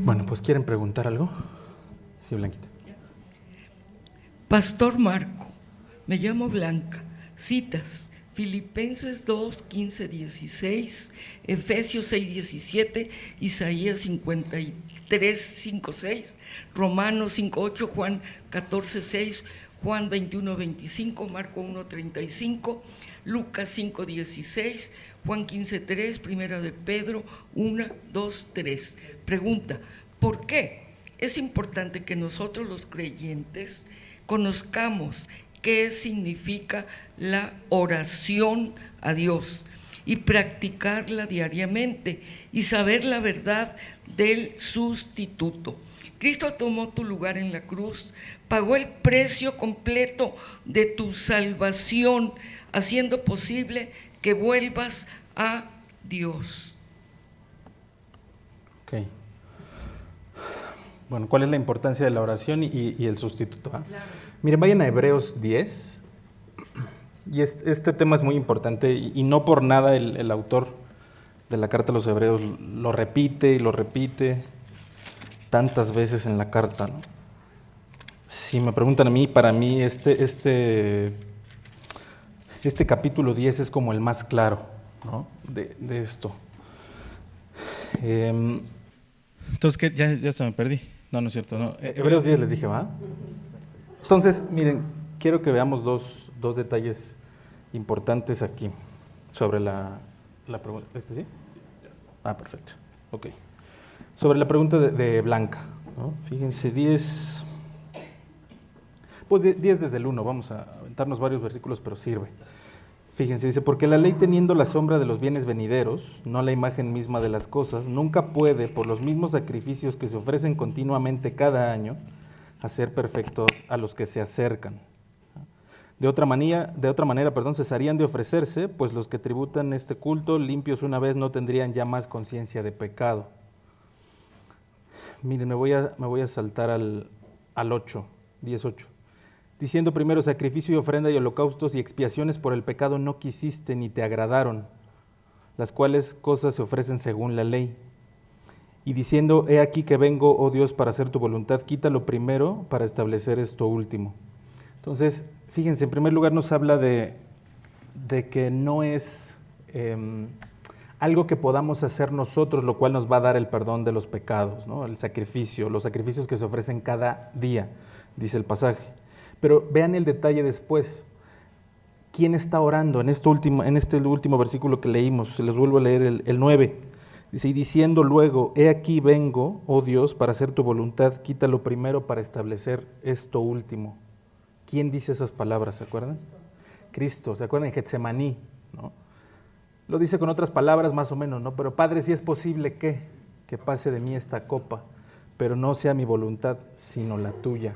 Bueno, pues ¿quieren preguntar algo? Sí, Blanquita. Pastor Marco, me llamo Blanca. Citas: Filipenses 2, 15, 16, Efesios 6, 17, Isaías 53, 5, 6, Romanos 5, 8, Juan 14, 6, Juan 21, 25, Marco 1, 35, Lucas 5, 16, Juan 15, 3, Primera de Pedro 1, 2, 3. Pregunta: ¿por qué es importante que nosotros los creyentes conozcamos qué significa la oración a Dios y practicarla diariamente y saber la verdad del sustituto? Cristo tomó tu lugar en la cruz, pagó el precio completo de tu salvación, haciendo posible que vuelvas a Dios. Ok. Bueno, ¿cuál es la importancia de la oración y el sustituto? Claro. Miren, vayan a Hebreos 10. Y este tema es muy importante y no por nada el autor de la carta a los Hebreos lo repite y lo repite tantas veces en la carta, ¿no? Si me preguntan a mí, para mí este capítulo 10 es como el más claro, ¿no? de esto. Entonces, ¿qué? Ya se me perdí. No es cierto. No. Hebreos 10 les dije, ¿va? Entonces, miren, quiero que veamos dos detalles importantes aquí sobre la pregunta. ¿Este sí? Ah, perfecto. Ok. Sobre la pregunta de Blanca, ¿no? Fíjense, 10. Pues 10 desde el 1, vamos a aventarnos varios versículos, pero sirve. Fíjense, dice: porque la ley, teniendo la sombra de los bienes venideros, no la imagen misma de las cosas, nunca puede, por los mismos sacrificios que se ofrecen continuamente cada año, hacer perfectos a los que se acercan. De otra manera, cesarían de ofrecerse, pues los que tributan este culto, limpios una vez, no tendrían ya más conciencia de pecado. Miren, me voy a saltar al 8, 10:8. Diciendo primero: sacrificio y ofrenda y holocaustos y expiaciones por el pecado no quisiste ni te agradaron, las cuales cosas se ofrecen según la ley. Y diciendo: he aquí que vengo, oh Dios, para hacer tu voluntad, quítalo primero para establecer esto último. Entonces, fíjense, en primer lugar nos habla de que no es algo que podamos hacer nosotros, lo cual nos va a dar el perdón de los pecados, ¿no? El sacrificio, los sacrificios que se ofrecen cada día, dice el pasaje. Pero vean el detalle después. ¿Quién está orando en este último versículo que leímos? Se los vuelvo a leer el 9. Dice: y diciendo luego: he aquí vengo, oh Dios, para hacer tu voluntad, quítalo primero para establecer esto último. ¿Quién dice esas palabras? ¿Se acuerdan? Cristo. ¿Se acuerdan? En Getsemaní, ¿no? Lo dice con otras palabras más o menos, ¿no? Pero Padre, si es posible que pase de mí esta copa, pero no sea mi voluntad, sino la tuya.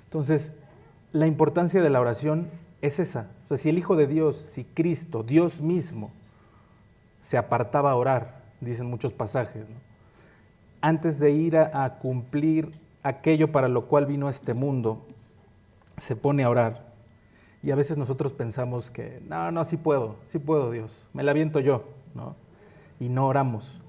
Entonces, la importancia de la oración es esa. O sea, si el Hijo de Dios, si Cristo, Dios mismo, se apartaba a orar, dicen muchos pasajes, ¿no? Antes de ir a cumplir aquello para lo cual vino a este mundo, se pone a orar. Y a veces nosotros pensamos que, no, sí puedo Dios, me la aviento yo, ¿no? Y no oramos.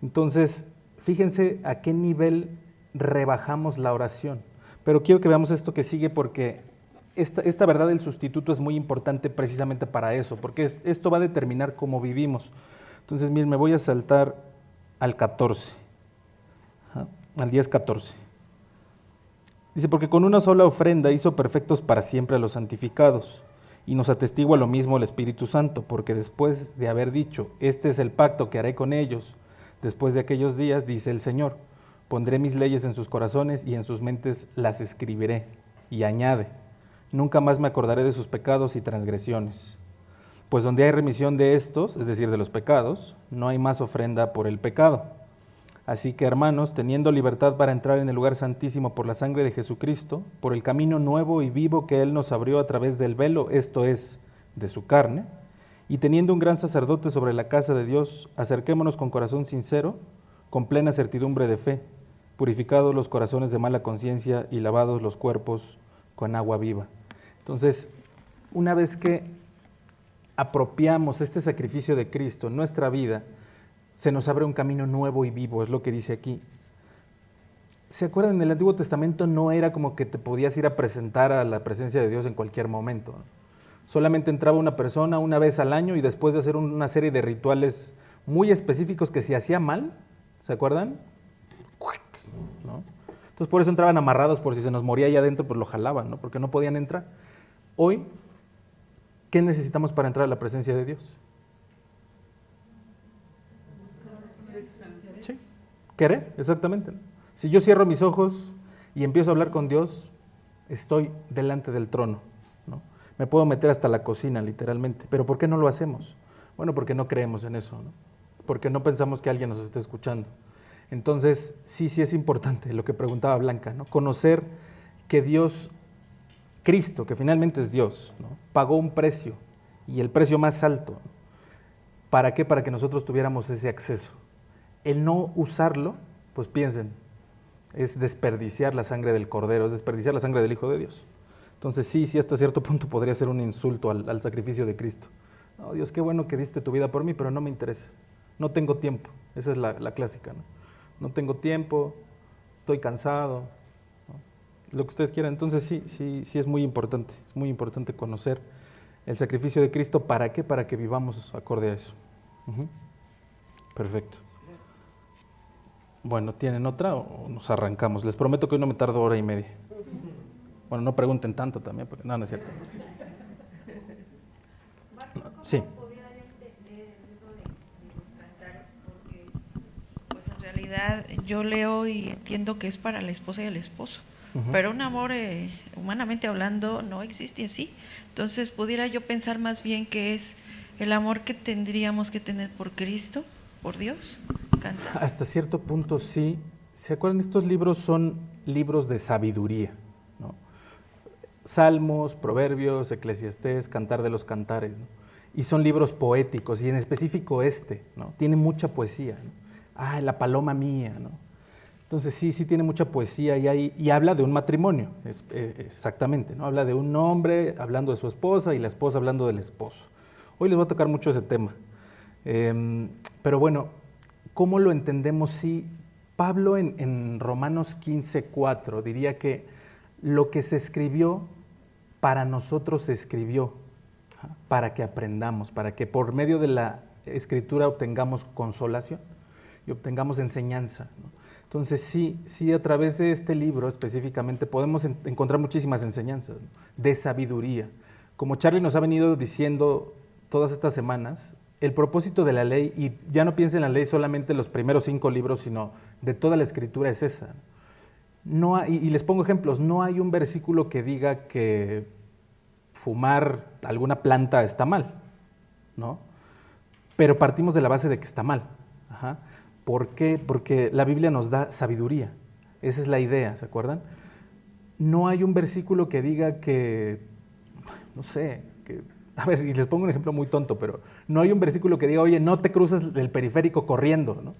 Entonces, fíjense a qué nivel rebajamos la oración. Pero quiero que veamos esto que sigue, porque esta verdad del sustituto es muy importante precisamente para eso, porque esto va a determinar cómo vivimos. Entonces, miren, me voy a saltar al 14, al 10:14. Dice: porque con una sola ofrenda hizo perfectos para siempre a los santificados, y nos atestigua lo mismo el Espíritu Santo, porque después de haber dicho: este es el pacto que haré con ellos, después de aquellos días, dice el Señor, pondré mis leyes en sus corazones y en sus mentes las escribiré. Y añade: nunca más me acordaré de sus pecados y transgresiones. Pues donde hay remisión de estos, es decir, de los pecados, no hay más ofrenda por el pecado. Así que, hermanos, teniendo libertad para entrar en el lugar santísimo por la sangre de Jesucristo, por el camino nuevo y vivo que Él nos abrió a través del velo, esto es, de su carne, y teniendo un gran sacerdote sobre la casa de Dios, acerquémonos con corazón sincero, con plena certidumbre de fe, purificados los corazones de mala conciencia y lavados los cuerpos con agua viva. Entonces, una vez que apropiamos este sacrificio de Cristo en nuestra vida, se nos abre un camino nuevo y vivo, es lo que dice aquí. ¿se acuerdan? En el Antiguo Testamento no era como que te podías ir a presentar a la presencia de Dios en cualquier momento, ¿no? Solamente entraba una persona una vez al año y después de hacer una serie de rituales muy específicos que si hacía mal, ¿se acuerdan? ¿No? Entonces por eso entraban amarrados, por si se nos moría allá adentro, pues lo jalaban, ¿no? Porque no podían entrar. Hoy, ¿qué necesitamos para entrar a la presencia de Dios? Sí, querer, exactamente, ¿no? Si yo cierro mis ojos y empiezo a hablar con Dios, estoy delante del trono, ¿no? Me puedo meter hasta la cocina, literalmente. ¿Pero por qué no lo hacemos? Bueno, porque no creemos en eso, ¿no? Porque no pensamos que alguien nos esté escuchando. Entonces, sí es importante lo que preguntaba Blanca, ¿no? Conocer que Dios, Cristo, que finalmente es Dios, ¿no? Pagó un precio, y el precio más alto, ¿no? ¿Para qué? Para que nosotros tuviéramos ese acceso. El no usarlo, pues piensen, es desperdiciar la sangre del Cordero, es desperdiciar la sangre del Hijo de Dios. Entonces sí, hasta cierto punto podría ser un insulto al sacrificio de Cristo. No, Dios, qué bueno que diste tu vida por mí, pero no me interesa. No tengo tiempo. Esa es la clásica, ¿no? No tengo tiempo, estoy cansado, ¿no? Lo que ustedes quieran. Entonces sí es muy importante conocer el sacrificio de Cristo. ¿Para qué? Para que vivamos acorde a eso. Perfecto. Bueno, ¿tienen otra o nos arrancamos? Les prometo que hoy no me tardo 1:30. Bueno, no pregunten tanto también, porque no es cierto. Sí. ¿Cómo pudiera yo entender el libro de los cantares? Porque, pues en realidad yo leo y entiendo que es para la esposa y el esposo, pero un amor, humanamente hablando, no existe así. Entonces, pudiera yo pensar más bien que es el amor que tendríamos que tener por Cristo, por Dios. Cantar. Hasta cierto punto sí. ¿Se acuerdan? Estos libros son libros de sabiduría, ¿no? Salmos, Proverbios, Eclesiastés, Cantar de los Cantares, ¿no? Y son libros poéticos, y en específico ¿no? Tiene mucha poesía, ¿no? La paloma mía, ¿no? Entonces sí tiene mucha poesía y habla de un matrimonio, exactamente, ¿no? Habla de un hombre hablando de su esposa y la esposa hablando del esposo. Hoy les voy a tocar mucho ese tema. Pero bueno, ¿cómo lo entendemos? Sí, Pablo en Romanos 15:4 diría que lo que se escribió para nosotros se escribió, para que aprendamos, para que por medio de la escritura obtengamos consolación y obtengamos enseñanza, ¿no? Entonces sí, a través de este libro específicamente podemos encontrar muchísimas enseñanzas, ¿no? De sabiduría. Como Charlie nos ha venido diciendo todas estas semanas, el propósito de la ley, y ya no piensen en la ley solamente los primeros 5 libros, sino de toda la escritura es esa. No hay, y les pongo ejemplos, no hay un versículo que diga que fumar alguna planta está mal, ¿no? Pero partimos de la base de que está mal. ¿Por qué? Porque la Biblia nos da sabiduría. Esa es la idea, ¿se acuerdan? No hay un versículo que diga que, no sé, a ver, y les pongo un ejemplo muy tonto, pero no hay un versículo que diga, oye, no te cruces el periférico corriendo, ¿no?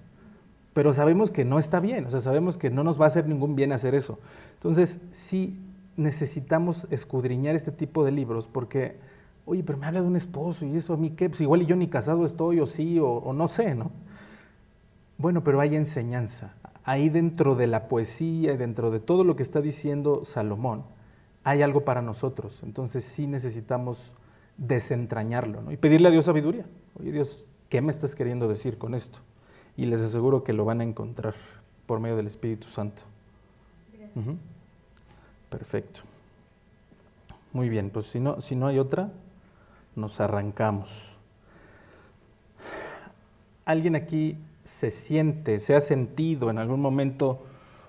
Pero sabemos que no está bien, o sea, sabemos que no nos va a hacer ningún bien hacer eso. Entonces, sí necesitamos escudriñar este tipo de libros porque, oye, pero me habla de un esposo y eso a mí qué, pues igual y yo ni casado estoy o sí, o no sé, ¿no? Bueno, pero hay enseñanza. Ahí dentro de la poesía y dentro de todo lo que está diciendo Salomón, hay algo para nosotros. Entonces sí necesitamos desentrañarlo, ¿no? Y pedirle a Dios sabiduría. Oye, Dios, ¿qué me estás queriendo decir con esto? Y les aseguro que lo van a encontrar por medio del Espíritu Santo. Perfecto. Muy bien, pues si no hay otra, nos arrancamos. ¿Alguien aquí se ha sentido en algún momento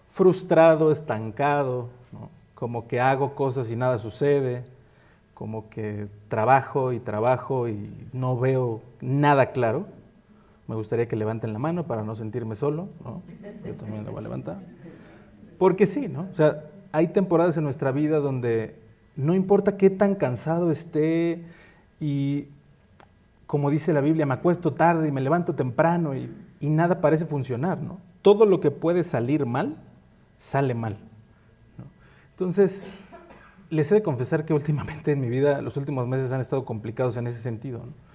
frustrado, estancado, ¿no? Como que hago cosas y nada sucede, como que trabajo y no veo nada claro? Me gustaría que levanten la mano para no sentirme solo, ¿no? Yo también la voy a levantar. Porque sí, ¿no? O sea, hay temporadas en nuestra vida donde no importa qué tan cansado esté y, como dice la Biblia, me acuesto tarde y me levanto temprano y nada parece funcionar, ¿no? Todo lo que puede salir mal, sale mal, ¿no? Entonces, les he de confesar que últimamente en mi vida, los últimos meses han estado complicados en ese sentido, ¿no?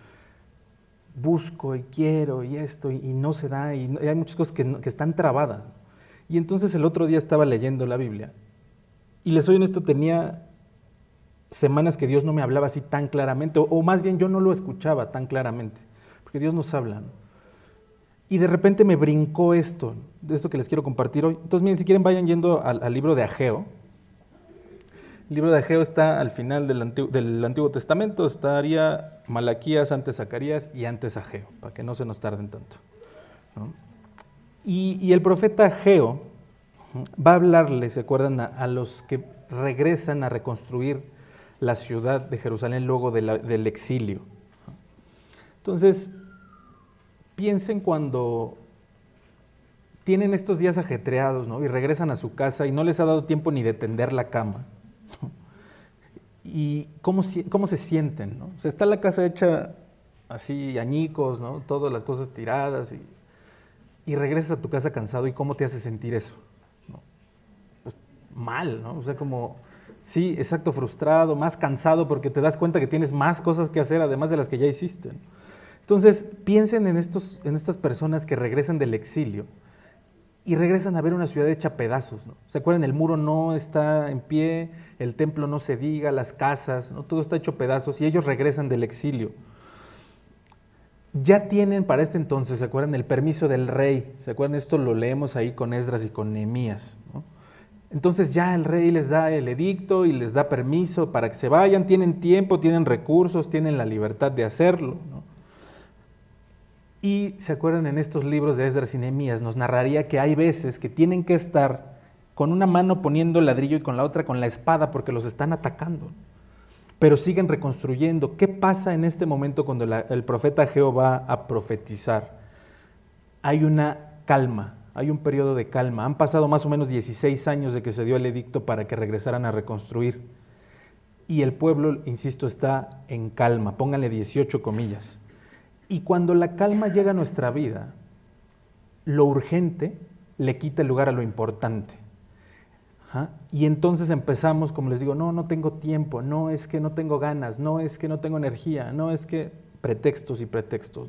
Busco y quiero y esto y no se da y hay muchas cosas que están trabadas. Y entonces el otro día estaba leyendo la Biblia, y les soy honesto, tenía semanas que Dios no me hablaba así tan claramente, o más bien yo no lo escuchaba tan claramente, porque Dios nos habla, ¿no? Y de repente me brincó esto, de esto que les quiero compartir hoy. Entonces miren, si quieren vayan yendo al libro de Ageo. El libro de Ageo está al final del Antiguo Testamento, estaría Malaquías, antes Zacarías y antes Ageo, para que no se nos tarden tanto, ¿no? Y el profeta Ageo va a hablarle, ¿se acuerdan?, a los que regresan a reconstruir la ciudad de Jerusalén luego del exilio. Entonces, piensen cuando tienen estos días ajetreados, ¿no?, y regresan a su casa y no les ha dado tiempo ni de tender la cama, ¿no? Y cómo se sienten, ¿no? O sea, está la casa hecha así, añicos, ¿no?, todas las cosas tiradas, y regresas a tu casa cansado, ¿y cómo te hace sentir eso? ¿No? Pues mal, ¿no? O sea, como, sí, exacto, frustrado, más cansado, porque te das cuenta que tienes más cosas que hacer además de las que ya hiciste, ¿no? Entonces, piensen en estas personas que regresan del exilio y regresan a ver una ciudad hecha a pedazos, ¿no? ¿Se acuerdan? El muro no está en pie, el templo no se diga, las casas, ¿no?, todo está hecho a pedazos, y ellos regresan del exilio. Ya tienen para este entonces, ¿se acuerdan?, el permiso del rey. ¿Se acuerdan? Esto lo leemos ahí con Esdras y con Nehemías, ¿no? Entonces ya el rey les da el edicto y les da permiso para que se vayan, tienen tiempo, tienen recursos, tienen la libertad de hacerlo, ¿no? Y se acuerdan, en estos libros de Esdras y Nehemías nos narraría que hay veces que tienen que estar con una mano poniendo el ladrillo y con la otra con la espada porque los están atacando, pero siguen reconstruyendo. ¿Qué pasa en este momento cuando el profeta Ageo va a profetizar? Hay una calma, hay un periodo de calma. Han pasado más o menos 16 años de que se dio el edicto para que regresaran a reconstruir. Y el pueblo, insisto, está en calma, pónganle 18 comillas. Y cuando la calma llega a nuestra vida, lo urgente le quita el lugar a lo importante. Y entonces empezamos, como les digo, no tengo tiempo, no es que no tengo ganas, no es que no tengo energía, no es que pretextos y pretextos.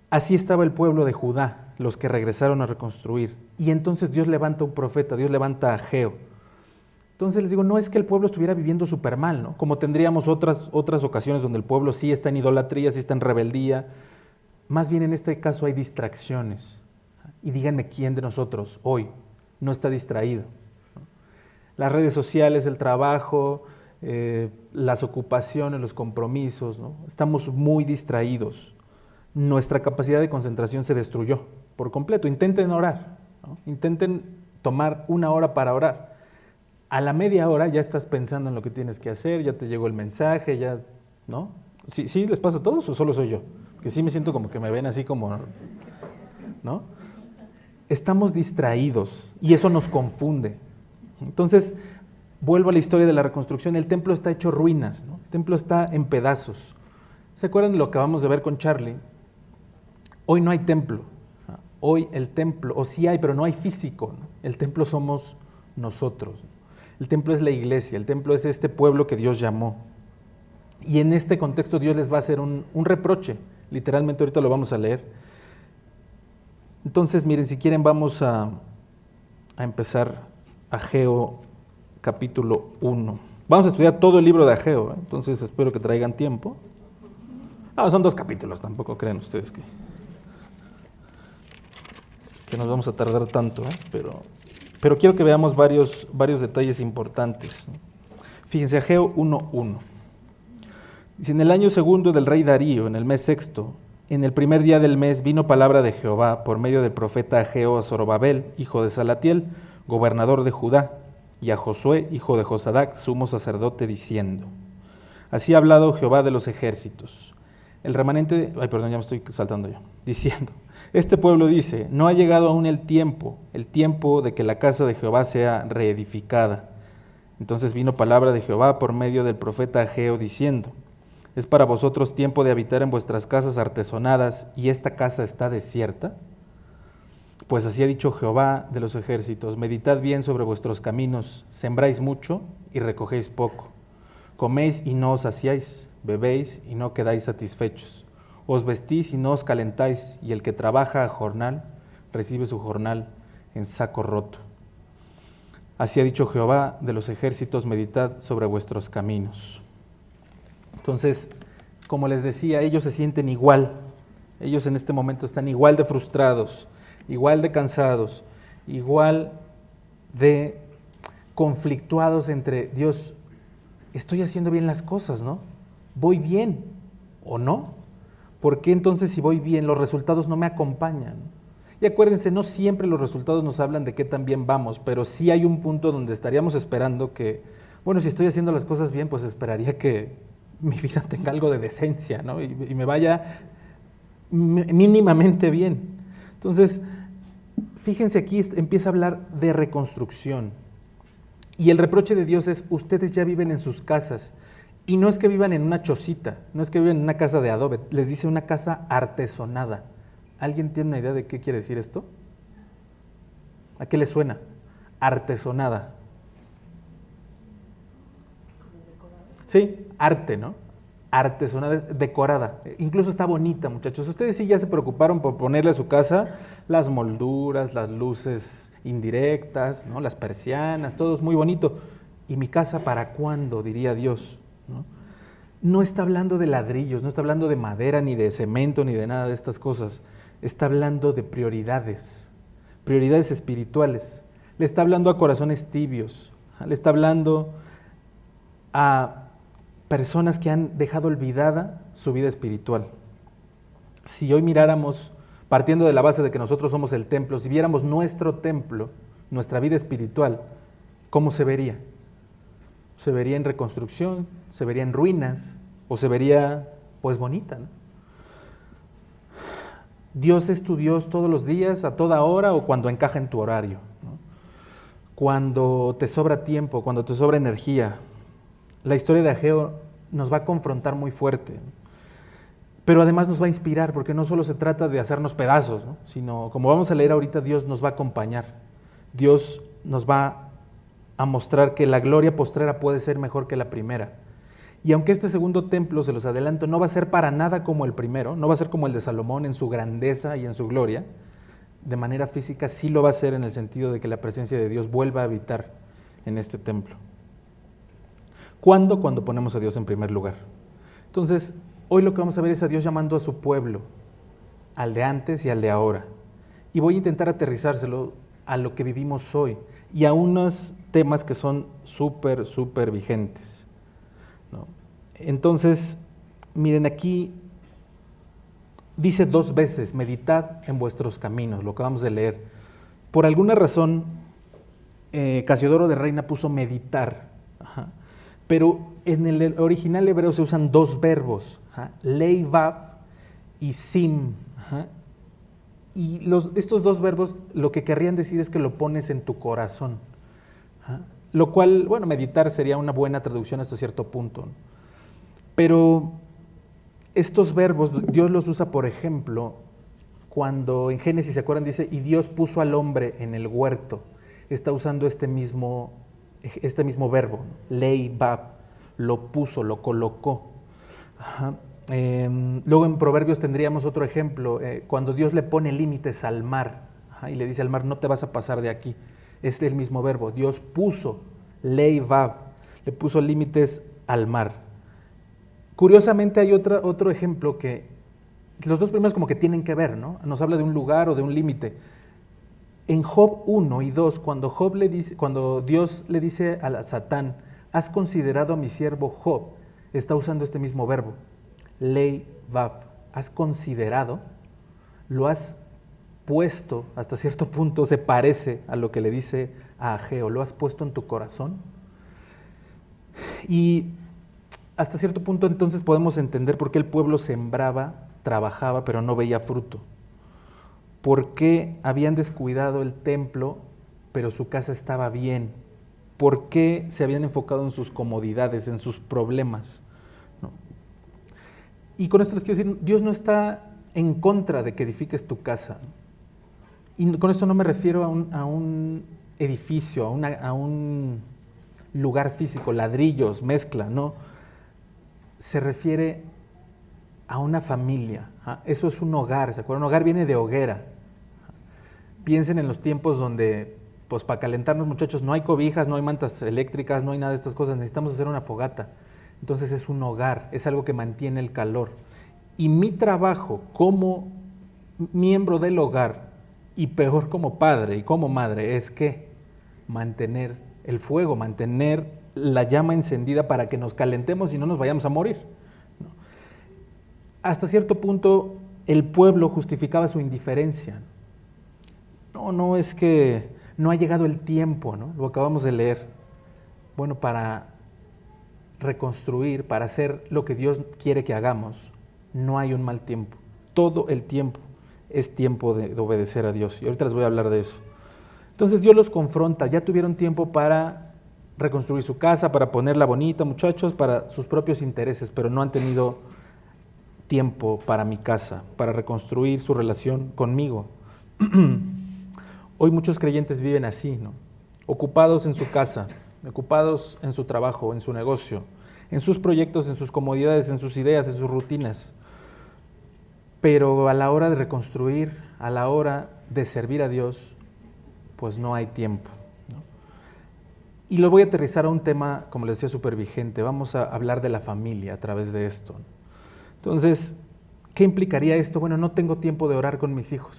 Así estaba el pueblo de Judá, los que regresaron a reconstruir. Y entonces Dios levanta un profeta, Dios levanta a Ageo. Entonces les digo, no es que el pueblo estuviera viviendo súper mal, ¿no?, como tendríamos otras ocasiones donde el pueblo sí está en idolatría, sí está en rebeldía. Más bien en este caso hay distracciones. Y díganme quién de nosotros hoy no está distraído. Las redes sociales, el trabajo, las ocupaciones, los compromisos, ¿no? Estamos muy distraídos. Nuestra capacidad de concentración se destruyó por completo. Intenten orar, ¿no? Intenten tomar 1 hora para orar. A la media hora ya estás pensando en lo que tienes que hacer, ya te llegó el mensaje, ya, ¿no? ¿Sí les pasa a todos o solo soy yo? Que sí me siento como que me ven así como, ¿no? Estamos distraídos y eso nos confunde. Entonces, vuelvo a la historia de la reconstrucción. El templo está hecho ruinas, ¿no? El templo está en pedazos. ¿Se acuerdan de lo que acabamos de ver con Charlie? Hoy no hay templo. Hoy el templo, o sí hay, pero no hay físico, ¿no? El templo somos nosotros. El templo es la iglesia, el templo es este pueblo que Dios llamó. Y en este contexto Dios les va a hacer un reproche. Literalmente ahorita lo vamos a leer. Entonces, miren, si quieren vamos a empezar Ageo capítulo 1. Vamos a estudiar todo el libro de Ageo, ¿eh? Entonces espero que traigan tiempo. Son 2 capítulos, tampoco creen ustedes que nos vamos a tardar tanto, ¿eh? Pero quiero que veamos varios detalles importantes. Fíjense, Ageo 1:1. Dice: en el año segundo del rey Darío, en el mes sexto, en el primer día del mes, vino palabra de Jehová por medio del profeta Ageo a Zorobabel, hijo de Salatiel, gobernador de Judá, y a Josué, hijo de Josadac, sumo sacerdote, diciendo: así ha hablado Jehová de los ejércitos. El remanente, ya me estoy saltando yo, diciendo: este pueblo dice, no ha llegado aún el tiempo de que la casa de Jehová sea reedificada. Entonces vino palabra de Jehová por medio del profeta Ageo, diciendo: ¿es para vosotros tiempo de habitar en vuestras casas artesonadas, y esta casa está desierta? Pues así ha dicho Jehová de los ejércitos: meditad bien sobre vuestros caminos, sembráis mucho y recogéis poco, coméis y no os saciáis, bebéis y no quedáis satisfechos, os vestís y no os calentáis, y el que trabaja a jornal recibe su jornal en saco roto. Así ha dicho Jehová de los ejércitos, meditad sobre vuestros caminos. Entonces, como les decía, ellos se sienten igual. Ellos en este momento están igual de frustrados, igual de cansados, igual de conflictuados entre Dios, estoy haciendo bien las cosas, ¿no? ¿Voy bien o no? ¿Por qué entonces si voy bien los resultados no me acompañan? Y acuérdense, no siempre los resultados nos hablan de qué tan bien vamos, pero sí hay un punto donde estaríamos esperando que, bueno, si estoy haciendo las cosas bien, pues esperaría que mi vida tenga algo de decencia, ¿no? Y me vaya mínimamente bien. Entonces, fíjense aquí, empieza a hablar de reconstrucción. Y el reproche de Dios es, ustedes ya viven en sus casas. Y no es que vivan en una chocita, no es que vivan en una casa de adobe, les dice una casa artesonada. ¿Alguien tiene una idea de qué quiere decir esto? ¿A qué le suena? Artesonada. Sí, arte, ¿no? Artesonada, decorada. Incluso está bonita, muchachos. Ustedes sí ya se preocuparon por ponerle a su casa las molduras, las luces indirectas, ¿no? Las persianas, todo es muy bonito. ¿Y mi casa para cuándo? Diría Dios, ¿no? No está hablando de ladrillos, no está hablando de madera, ni de cemento, ni de nada de estas cosas. Está hablando de prioridades, prioridades espirituales. Le está hablando a corazones tibios, le está hablando a personas que han dejado olvidada su vida espiritual. Si hoy miráramos, partiendo de la base de que nosotros somos el templo, si viéramos nuestro templo, nuestra vida espiritual, ¿cómo se vería? ¿Se vería en reconstrucción? ¿Se vería en ruinas? ¿O se vería, pues, bonita, ¿no? Dios es tu Dios todos los días, a toda hora o cuando encaja en tu horario, ¿no? Cuando te sobra tiempo, cuando te sobra energía. La historia de Ageo nos va a confrontar muy fuerte, ¿no? Pero además nos va a inspirar, porque no solo se trata de hacernos pedazos, ¿no? Sino, como vamos a leer ahorita, Dios nos va a acompañar. Dios nos va a mostrar que la gloria postrera puede ser mejor que la primera. Y aunque este segundo templo, se los adelanto, no va a ser para nada como el primero, no va a ser como el de Salomón en su grandeza y en su gloria, de manera física sí lo va a ser en el sentido de que la presencia de Dios vuelva a habitar en este templo. ¿Cuándo? Cuando ponemos a Dios en primer lugar. Entonces, hoy lo que vamos a ver es a Dios llamando a su pueblo, al de antes y al de ahora. Y voy a intentar aterrizárselo a lo que vivimos hoy y a unos temas que son súper, súper vigentes, ¿no? Entonces, miren, aquí dice 2 veces, meditad en vuestros caminos, lo acabamos de leer. Por alguna razón, Casiodoro de Reina puso meditar, pero en el original hebreo se usan 2 verbos, leivav y sim. Y estos 2 verbos lo que querrían decir es que lo pones en tu corazón. Lo cual, bueno, meditar sería una buena traducción hasta cierto punto, ¿no? Pero estos verbos Dios los usa, por ejemplo, cuando en Génesis, ¿se acuerdan? Dice, y Dios puso al hombre en el huerto. Está usando este mismo verbo, leivav, lo puso, lo colocó. Luego en Proverbios tendríamos otro ejemplo, cuando Dios le pone límites al mar, y le dice al mar, no te vas a pasar de aquí. Este es el mismo verbo, Dios puso, leivav, le puso límites al mar. Curiosamente hay otro ejemplo que los 2 primeros como que tienen que ver, ¿no? Nos habla de un lugar o de un límite. En Job 1 y 2, cuando Dios le dice a Satán, has considerado a mi siervo Job, está usando este mismo verbo, leivav, has considerado, lo has puesto, hasta cierto punto se parece a lo que le dice a Ageo, lo has puesto en tu corazón. Y hasta cierto punto entonces podemos entender por qué el pueblo sembraba, trabajaba, pero no veía fruto. ¿Por qué habían descuidado el templo, pero su casa estaba bien? ¿Por qué se habían enfocado en sus comodidades, en sus problemas? ¿No? Y con esto les quiero decir, Dios no está en contra de que edifiques tu casa. Y con esto no me refiero a un edificio, a un lugar físico, ladrillos, mezcla, no. Se refiere a una familia. Eso es un hogar, ¿se acuerdan? Un hogar viene de hoguera. Piensen en los tiempos donde, pues para calentarnos, muchachos, no hay cobijas, no hay mantas eléctricas, no hay nada de estas cosas, necesitamos hacer una fogata. Entonces es un hogar, es algo que mantiene el calor. Y mi trabajo como miembro del hogar, y peor como padre y como madre, es que mantener el fuego, mantener la llama encendida para que nos calentemos y no nos vayamos a morir. Hasta cierto punto el pueblo justificaba su indiferencia. No es que no ha llegado el tiempo, ¿no? Lo acabamos de leer. Bueno, para reconstruir, para hacer lo que Dios quiere que hagamos, no hay un mal tiempo. Todo el tiempo es tiempo de obedecer a Dios. Y ahorita les voy a hablar de eso. Entonces Dios los confronta. Ya tuvieron tiempo para reconstruir su casa, para ponerla bonita, muchachos, para sus propios intereses, pero no han tenido tiempo para mi casa, para reconstruir su relación conmigo. Hoy muchos creyentes viven así, ¿no? Ocupados en su casa, ocupados en su trabajo, en su negocio, en sus proyectos, en sus comodidades, en sus ideas, en sus rutinas. Pero a la hora de reconstruir, a la hora de servir a Dios, pues no hay tiempo, ¿no? Y lo voy a aterrizar a un tema, como les decía, súper vigente. Vamos a hablar de la familia a través de esto. Entonces, ¿qué implicaría esto? Bueno, no tengo tiempo de orar con mis hijos.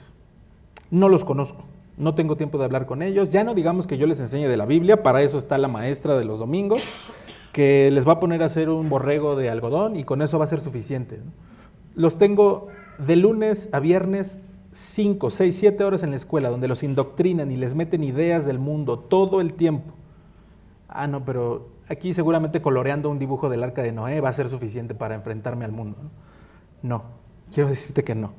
No los conozco. No tengo tiempo de hablar con ellos. Ya no digamos que yo les enseñe de la Biblia. Para eso está la maestra de los domingos, que les va a poner a hacer un borrego de algodón y con eso va a ser suficiente, ¿no? Los tengo de lunes a viernes 5, 6, 7 horas en la escuela, donde los indoctrinan y les meten ideas del mundo todo el tiempo. No, pero aquí seguramente coloreando un dibujo del Arca de Noé va a ser suficiente para enfrentarme al mundo, ¿no? No, quiero decirte que no.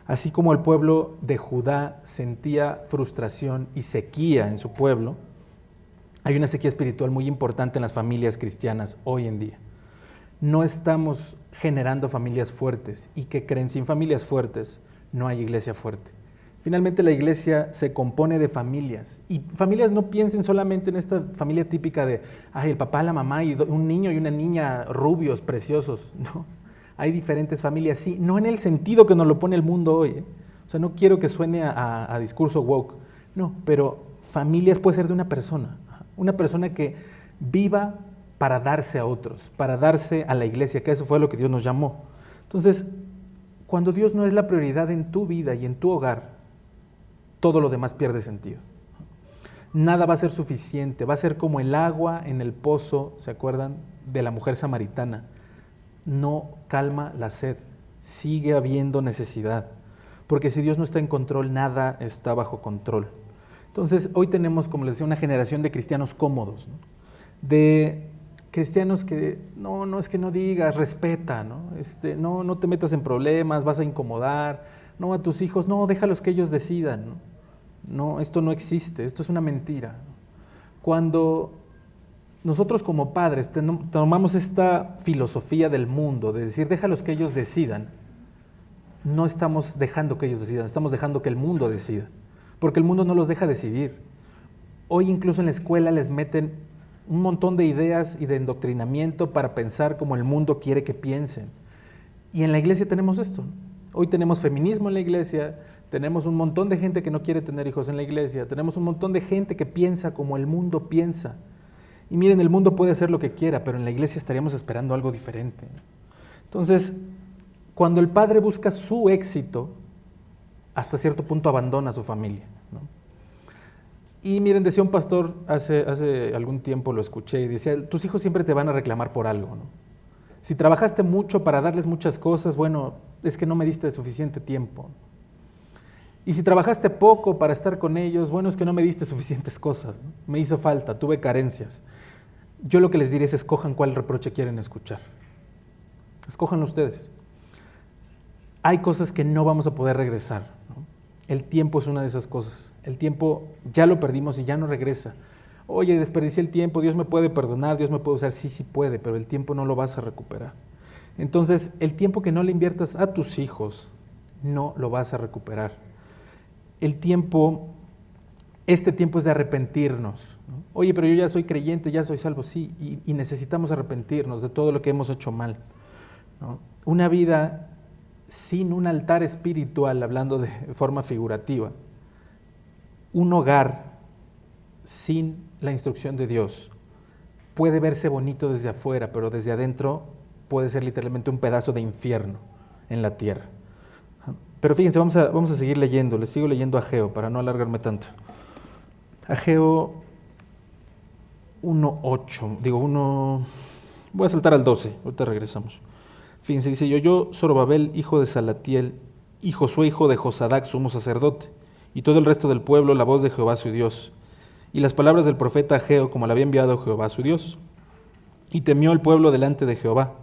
Así como el pueblo de Judá sentía frustración y sequía en su pueblo, hay una sequía espiritual muy importante en las familias cristianas hoy en día. No estamos generando familias fuertes, y que creen, sin familias fuertes no hay iglesia fuerte. Finalmente la iglesia se compone de familias, y familias, no piensen solamente en esta familia típica de el papá, la mamá y un niño y una niña rubios, preciosos. No, hay diferentes familias, sí, no en el sentido que nos lo pone el mundo hoy, ¿eh? O sea, no quiero que suene a discurso woke, no, pero familias puede ser de una persona que viva para darse a otros, para darse a la iglesia, que eso fue lo que Dios nos llamó. Entonces, cuando Dios no es la prioridad en tu vida y en tu hogar, todo lo demás pierde sentido. Nada va a ser suficiente, va a ser como el agua en el pozo, ¿se acuerdan? De la mujer samaritana. No calma la sed, sigue habiendo necesidad, porque si Dios no está en control, nada está bajo control. Entonces, hoy tenemos, como les decía, una generación de cristianos cómodos, ¿no? De cristianos que no es que no digas, respeta, ¿no? No te metas en problemas, vas a incomodar, no a tus hijos, no, déjalos que ellos decidan, ¿no? No, esto no existe, esto es una mentira. Cuando nosotros como padres tomamos esta filosofía del mundo de decir, déjalos que ellos decidan, no estamos dejando que ellos decidan, estamos dejando que el mundo decida, porque el mundo no los deja decidir. Hoy incluso en la escuela les meten un montón de ideas y de endoctrinamiento para pensar como el mundo quiere que piensen. Y en la iglesia tenemos esto, ¿no? Hoy tenemos feminismo en la iglesia, tenemos un montón de gente que no quiere tener hijos en la iglesia, tenemos un montón de gente que piensa como el mundo piensa. Y miren, el mundo puede hacer lo que quiera, pero en la iglesia estaríamos esperando algo diferente. Entonces, cuando el padre busca su éxito, hasta cierto punto abandona a su familia, ¿no? Y miren, decía un pastor, hace algún tiempo lo escuché, y decía, tus hijos siempre te van a reclamar por algo, ¿no? Si trabajaste mucho para darles muchas cosas, bueno, es que no me diste suficiente tiempo. Y si trabajaste poco para estar con ellos, bueno, es que no me diste suficientes cosas, ¿no? Me hizo falta, tuve carencias. Yo lo que les diré es escojan cuál reproche quieren escuchar. Escójanlo ustedes. Hay cosas que no vamos a poder regresar, ¿no? El tiempo es una de esas cosas. El tiempo ya lo perdimos y ya no regresa. Oye, desperdicié el tiempo, Dios me puede perdonar, Dios me puede usar, sí puede, pero el tiempo no lo vas a recuperar. Entonces, el tiempo que no le inviertas a tus hijos, no lo vas a recuperar. Este tiempo es de arrepentirnos, ¿no? Oye, pero yo ya soy creyente, ya soy salvo, sí, y necesitamos arrepentirnos de todo lo que hemos hecho mal, ¿no? Una vida sin un altar espiritual, hablando de forma figurativa, un hogar sin la instrucción de Dios puede verse bonito desde afuera, pero desde adentro puede ser literalmente un pedazo de infierno en la tierra. Pero fíjense, vamos a seguir leyendo, les sigo leyendo Ageo para no alargarme tanto. Ageo 1:8, voy a saltar al 12, ahorita regresamos. Fíjense, dice, y oyó Zorobabel, hijo de Salatiel, y Josué, hijo de Josadac, sumo sacerdote, y todo el resto del pueblo, la voz de Jehová su Dios, y las palabras del profeta Ageo, como la había enviado Jehová su Dios. Y temió el pueblo delante de Jehová.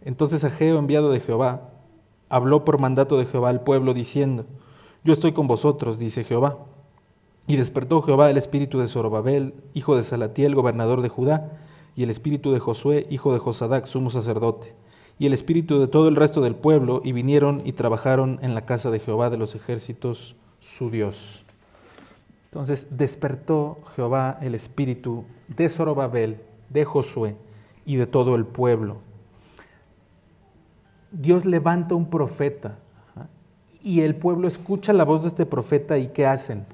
Entonces Ageo, enviado de Jehová, habló por mandato de Jehová al pueblo, diciendo, yo estoy con vosotros, dice Jehová. Y despertó Jehová el espíritu de Zorobabel, hijo de Salatiel, gobernador de Judá, y el espíritu de Josué, hijo de Josadac, sumo sacerdote, y el espíritu de todo el resto del pueblo, y vinieron y trabajaron en la casa de Jehová de los ejércitos, su Dios. Entonces despertó Jehová el espíritu de Zorobabel, de Josué y de todo el pueblo. Dios levanta un profeta y el pueblo escucha la voz de este profeta y ¿qué hacen?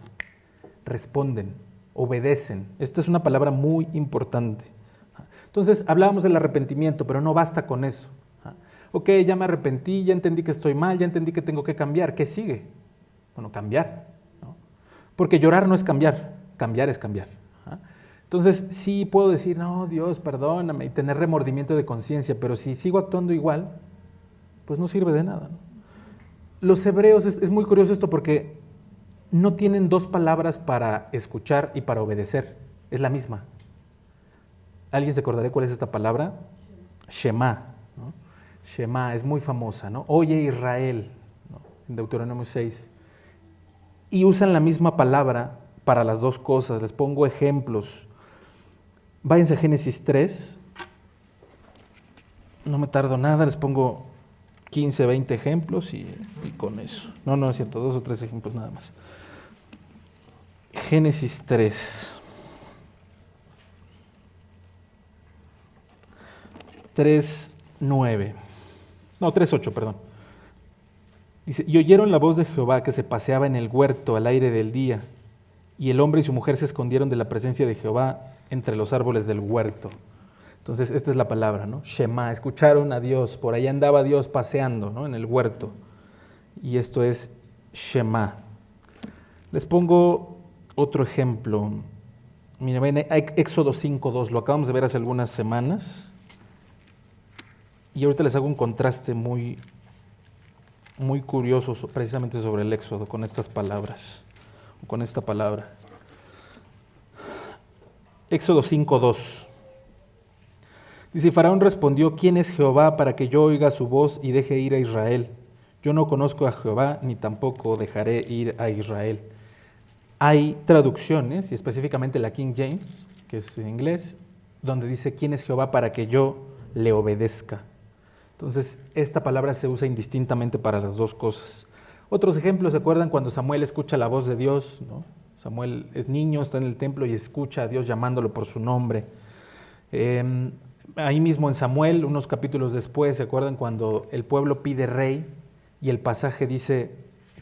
Responden, obedecen. Esta es una palabra muy importante. Entonces hablábamos del arrepentimiento, pero no basta con eso. Ok, ya me arrepentí, ya entendí que estoy mal, ya entendí que tengo que cambiar. ¿Qué sigue? Bueno, cambiar, ¿no? Porque llorar no es cambiar, cambiar es cambiar. Entonces sí puedo decir, no, Dios, perdóname, y tener remordimiento de conciencia, pero si sigo actuando igual, pues no sirve de nada, ¿no? Los hebreos, es muy curioso esto porque no tienen dos palabras para escuchar y para obedecer, es la misma. ¿Alguien se acordará cuál es esta palabra? Shema, ¿no? Shema, es muy famosa, ¿no? Oye Israel, ¿no? En Deuteronomio 6. Y usan la misma palabra para las dos cosas. Les pongo ejemplos. Váyanse a Génesis 3. No me tardo nada, les pongo 15, 20 ejemplos y con eso. No es cierto, 2 o 3 ejemplos nada más. Génesis 3. 3:9. No, 3:8, perdón. Dice, y oyeron la voz de Jehová que se paseaba en el huerto al aire del día, y el hombre y su mujer se escondieron de la presencia de Jehová entre los árboles del huerto. Entonces, esta es la palabra, ¿no? Shema, escucharon a Dios, por ahí andaba Dios paseando, ¿no? En el huerto. Y esto es Shema. Les pongo otro ejemplo. Miren, ven, Éxodo 5:2, lo acabamos de ver hace algunas semanas. Y ahorita les hago un contraste muy curioso precisamente sobre el Éxodo con estas palabras, o con esta palabra. Éxodo 5:2. Dice, Faraón respondió, ¿quién es Jehová para que yo oiga su voz y deje ir a Israel? Yo no conozco a Jehová, ni tampoco dejaré ir a Israel. Hay traducciones, y específicamente la King James, que es en inglés, donde dice, ¿quién es Jehová para que yo le obedezca? Entonces, esta palabra se usa indistintamente para las dos cosas. Otros ejemplos, ¿se acuerdan cuando Samuel escucha la voz de Dios, ¿no? Samuel es niño, está en el templo y escucha a Dios llamándolo por su nombre. Ahí mismo en Samuel, unos capítulos después, ¿se acuerdan cuando el pueblo pide rey? Y el pasaje dice,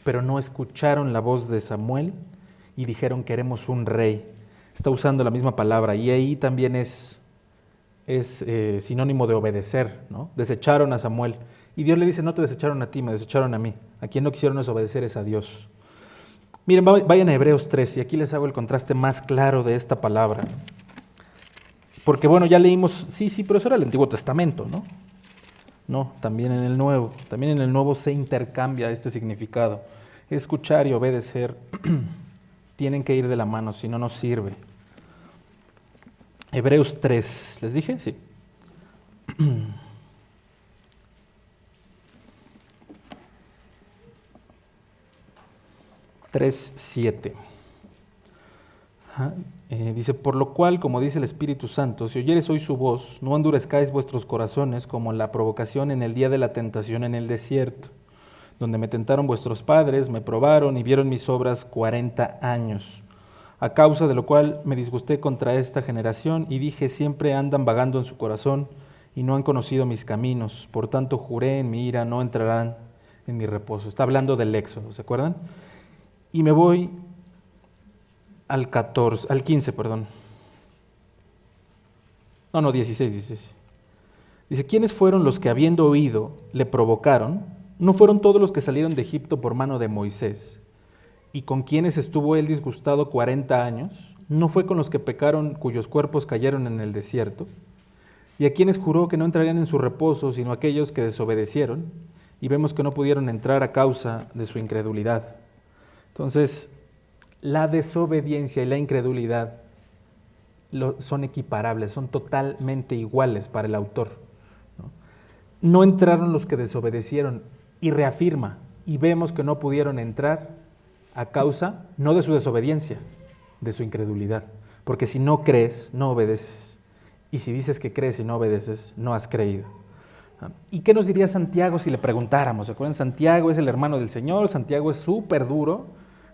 pero no escucharon la voz de Samuel y dijeron, queremos un rey. Está usando la misma palabra y ahí también es sinónimo de obedecer, ¿no? Desecharon a Samuel. Y Dios le dice, no te desecharon a ti, me desecharon a mí. A quien no quisieron obedecer es a Dios. Miren, vayan a Hebreos 3 y aquí les hago el contraste más claro de esta palabra. Porque bueno, ya leímos, sí, pero eso era el Antiguo Testamento, ¿no? No, también en el Nuevo. También en el Nuevo se intercambia este significado. Escuchar y obedecer tienen que ir de la mano, si no, no sirve. Hebreos 3, ¿les dije? Sí. 3:7. Dice, por lo cual, como dice el Espíritu Santo, si oyeres hoy su voz, no endurezcáis vuestros corazones como la provocación en el día de la tentación en el desierto, donde me tentaron vuestros padres, me probaron y vieron mis obras 40 años. A causa de lo cual me disgusté contra esta generación y dije, siempre andan vagando en su corazón y no han conocido mis caminos. Por tanto juré en mi ira, no entrarán en mi reposo. Está hablando del Éxodo, ¿se acuerdan? Y me voy al 15, perdón. No, 16. Dice, ¿quiénes fueron los que habiendo oído le provocaron? ¿No fueron todos los que salieron de Egipto por mano de Moisés? ¿Y con quienes estuvo él disgustado 40 años? ¿No fue con los que pecaron cuyos cuerpos cayeron en el desierto? ¿Y a quienes juró que no entrarían en su reposo, sino aquellos que desobedecieron? Y vemos que no pudieron entrar a causa de su incredulidad. Entonces, la desobediencia y la incredulidad son equiparables, son totalmente iguales para el autor. No entraron los que desobedecieron, y reafirma, y vemos que no pudieron entrar a causa, no de su desobediencia, de su incredulidad. Porque si no crees, no obedeces. Y si dices que crees y no obedeces, no has creído. ¿Y qué nos diría Santiago si le preguntáramos? ¿Se acuerdan? Santiago es el hermano del Señor, Santiago es súper duro.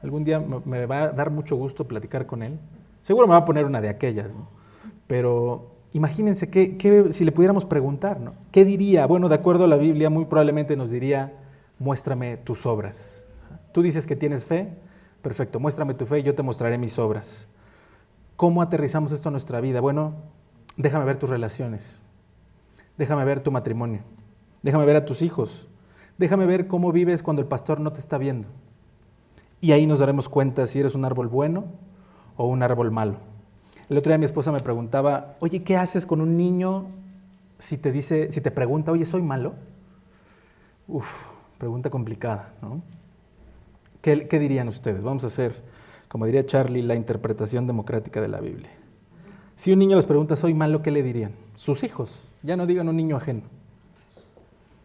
Algún día me va a dar mucho gusto platicar con él. Seguro me va a poner una de aquellas, ¿no? Pero imagínense si le pudiéramos preguntar, ¿no? ¿Qué diría? Bueno, de acuerdo a la Biblia, muy probablemente nos diría, muéstrame tus obras. Tú dices que tienes fe, perfecto, muéstrame tu fe y yo te mostraré mis obras. ¿Cómo aterrizamos esto a nuestra vida? Bueno, déjame ver tus relaciones, déjame ver tu matrimonio, déjame ver a tus hijos, déjame ver cómo vives cuando el pastor no te está viendo. Y ahí nos daremos cuenta si eres un árbol bueno o un árbol malo. El otro día mi esposa me preguntaba, oye, ¿qué haces con un niño si te pregunta, oye, ¿soy malo? Pregunta complicada, ¿no? ¿Qué dirían ustedes? Vamos a hacer, como diría Charlie, la interpretación democrática de la Biblia. Si un niño les pregunta, ¿soy malo?, ¿qué le dirían? Sus hijos, ya no digan un niño ajeno.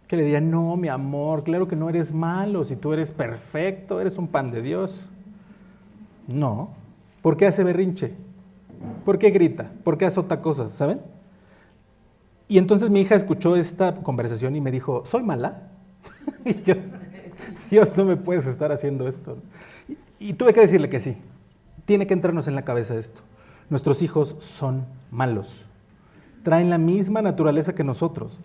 ¿Qué le dirían? No, mi amor, claro que no eres malo, si tú eres perfecto, eres un pan de Dios. No. ¿Por qué hace berrinche? ¿Por qué grita? ¿Por qué azota cosas? ¿Saben? Y entonces mi hija escuchó esta conversación y me dijo, ¿soy mala? Y yo, Dios, no me puedes estar haciendo esto. Y tuve que decirle que sí. Tiene que entrarnos en la cabeza esto. Nuestros hijos son malos. Traen la misma naturaleza que nosotros.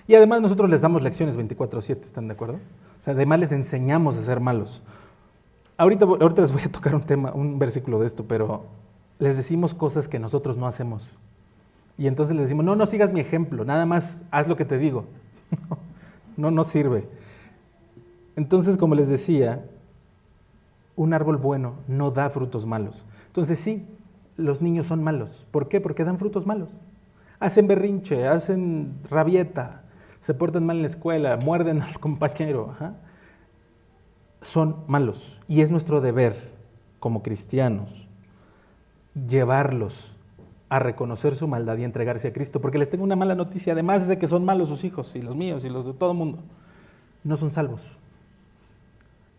Y además nosotros les damos lecciones 24/7, ¿están de acuerdo? O sea, además les enseñamos a ser malos. Ahorita les voy a tocar un versículo de esto, pero les decimos cosas que nosotros no hacemos. Y entonces les decimos, no sigas mi ejemplo, nada más haz lo que te digo. No sirve. Entonces, como les decía, un árbol bueno no da frutos malos. Entonces sí, los niños son malos. ¿Por qué? Porque dan frutos malos. Hacen berrinche, hacen rabieta, se portan mal en la escuela, muerden al compañero. Son malos. Y es nuestro deber, como cristianos, llevarlos a reconocer su maldad y entregarse a Cristo. Porque les tengo una mala noticia, además de que son malos sus hijos, y los míos, y los de todo el mundo, no son salvos.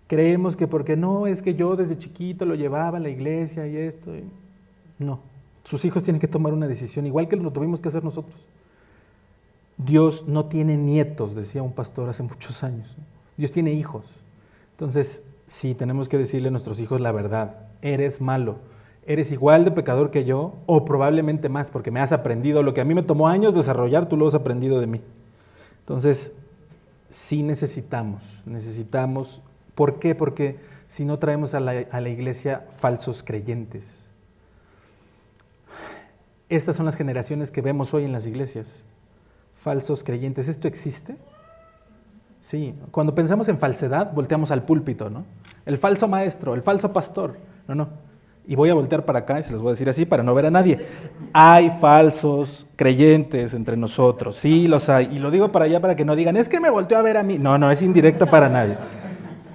Creemos que porque no, es que yo desde chiquito lo llevaba a la iglesia y esto. No, sus hijos tienen que tomar una decisión, igual que lo tuvimos que hacer nosotros. Dios no tiene nietos, decía un pastor hace muchos años. Dios tiene hijos. Entonces, sí, tenemos que decirle a nuestros hijos la verdad. Eres malo, eres igual de pecador que yo, o probablemente más, porque me has aprendido lo que a mí me tomó años desarrollar, tú lo has aprendido de mí. Entonces, sí necesitamos. ¿Por qué? Porque si no traemos a la iglesia falsos creyentes. Estas son las generaciones que vemos hoy en las iglesias. Falsos creyentes. ¿Esto existe? Sí. Cuando pensamos en falsedad, volteamos al púlpito, ¿no? El falso maestro, el falso pastor. No. Y voy a voltear para acá y se los voy a decir así para no ver a nadie. Hay falsos creyentes entre nosotros. Sí, los hay. Y lo digo para allá para que no digan, es que me volteó a ver a mí. No, es indirecta para nadie.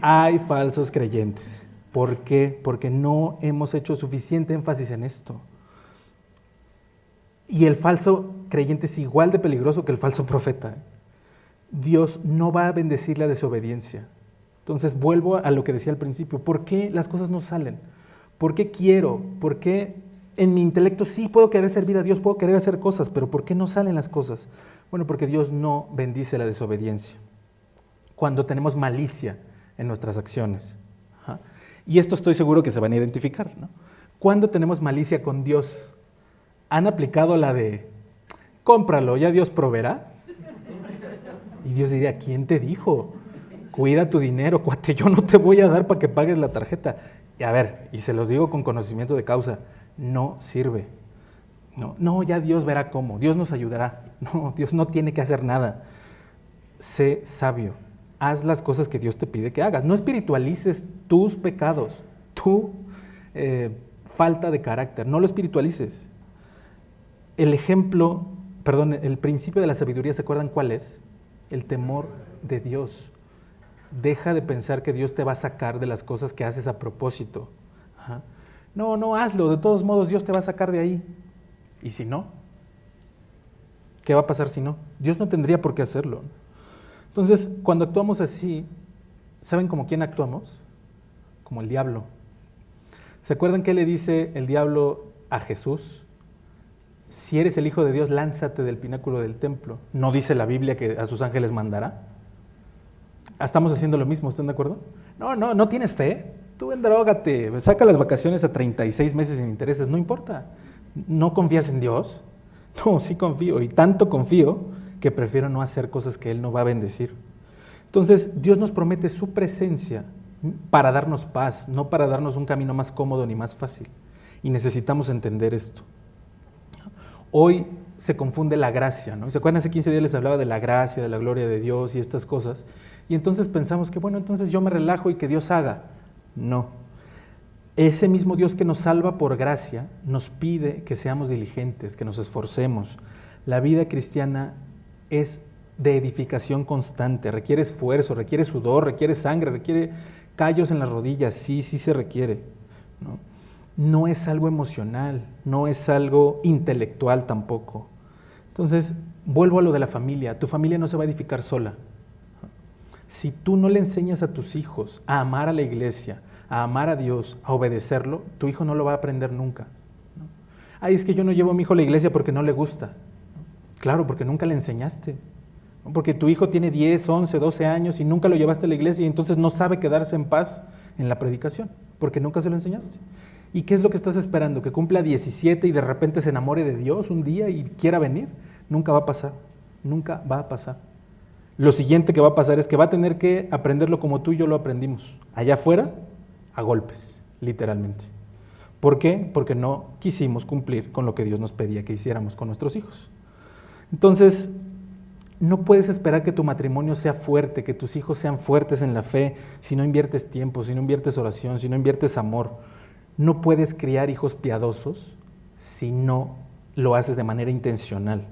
Hay falsos creyentes. ¿Por qué? Porque no hemos hecho suficiente énfasis en esto. Y el falso creyente es igual de peligroso que el falso profeta. Dios no va a bendecir la desobediencia. Entonces vuelvo a lo que decía al principio. ¿Por qué las cosas no salen? ¿Por qué quiero? ¿Por qué en mi intelecto sí puedo querer servir a Dios, puedo querer hacer cosas, pero ¿por qué no salen las cosas? Bueno, porque Dios no bendice la desobediencia. Cuando tenemos malicia en nuestras acciones. Y esto estoy seguro que se van a identificar, ¿no? Cuando tenemos malicia con Dios, ¿han aplicado la de cómpralo, ya Dios proveerá? Y Dios diría, ¿quién te dijo? Cuida tu dinero, cuate, yo no te voy a dar para que pagues la tarjeta. Y a ver, y se los digo con conocimiento de causa, no sirve. No, ya Dios verá cómo, Dios nos ayudará. No, Dios no tiene que hacer nada. Sé sabio, haz las cosas que Dios te pide que hagas. No espiritualices tus pecados, tu falta de carácter, no lo espiritualices. El principio de la sabiduría, ¿se acuerdan cuál es? El temor de Dios. Deja de pensar que Dios te va a sacar de las cosas que haces a propósito. Ajá. No, hazlo, de todos modos Dios te va a sacar de ahí. ¿Y si no? ¿Qué va a pasar si no? Dios no tendría por qué hacerlo. Entonces, cuando actuamos así, ¿saben como quién actuamos? Como el diablo. ¿Se acuerdan qué le dice el diablo a Jesús? Si eres el Hijo de Dios, lánzate del pináculo del templo. ¿No dice la Biblia que a sus ángeles mandará? Estamos haciendo lo mismo, ¿están de acuerdo? No tienes fe. Tú endrógate, saca las vacaciones a 36 meses sin intereses, no importa. ¿No confías en Dios? No, sí confío, y tanto confío que prefiero no hacer cosas que Él no va a bendecir. Entonces, Dios nos promete su presencia para darnos paz, no para darnos un camino más cómodo ni más fácil. Y necesitamos entender esto. Hoy se confunde la gracia, ¿no? ¿Se acuerdan? Hace 15 días les hablaba de la gracia, de la gloria de Dios y estas cosas. Y entonces pensamos que, bueno, entonces yo me relajo y que Dios haga. No. Ese mismo Dios que nos salva por gracia nos pide que seamos diligentes, que nos esforcemos. La vida cristiana es de edificación constante, requiere esfuerzo, requiere sudor, requiere sangre, requiere callos en las rodillas, sí se requiere, ¿no? No es algo emocional, no es algo intelectual tampoco. Entonces, vuelvo a lo de la familia. Tu familia no se va a edificar sola. Si tú no le enseñas a tus hijos a amar a la iglesia, a amar a Dios, a obedecerlo, tu hijo no lo va a aprender nunca, ¿no? Ay, es que yo no llevo a mi hijo a la iglesia porque no le gusta. Claro, porque nunca le enseñaste. ¿No? Porque tu hijo tiene 10, 11, 12 años y nunca lo llevaste a la iglesia y entonces no sabe quedarse en paz en la predicación, porque nunca se lo enseñaste. ¿Y qué es lo que estás esperando? ¿Que cumpla 17 y de repente se enamore de Dios un día y quiera venir? Nunca va a pasar, nunca va a pasar. Lo siguiente que va a pasar es que va a tener que aprenderlo como tú y yo lo aprendimos, allá afuera, a golpes, literalmente. ¿Por qué? Porque no quisimos cumplir con lo que Dios nos pedía que hiciéramos con nuestros hijos. Entonces, no puedes esperar que tu matrimonio sea fuerte, que tus hijos sean fuertes en la fe, si no inviertes tiempo, si no inviertes oración, si no inviertes amor. No puedes criar hijos piadosos si no lo haces de manera intencional.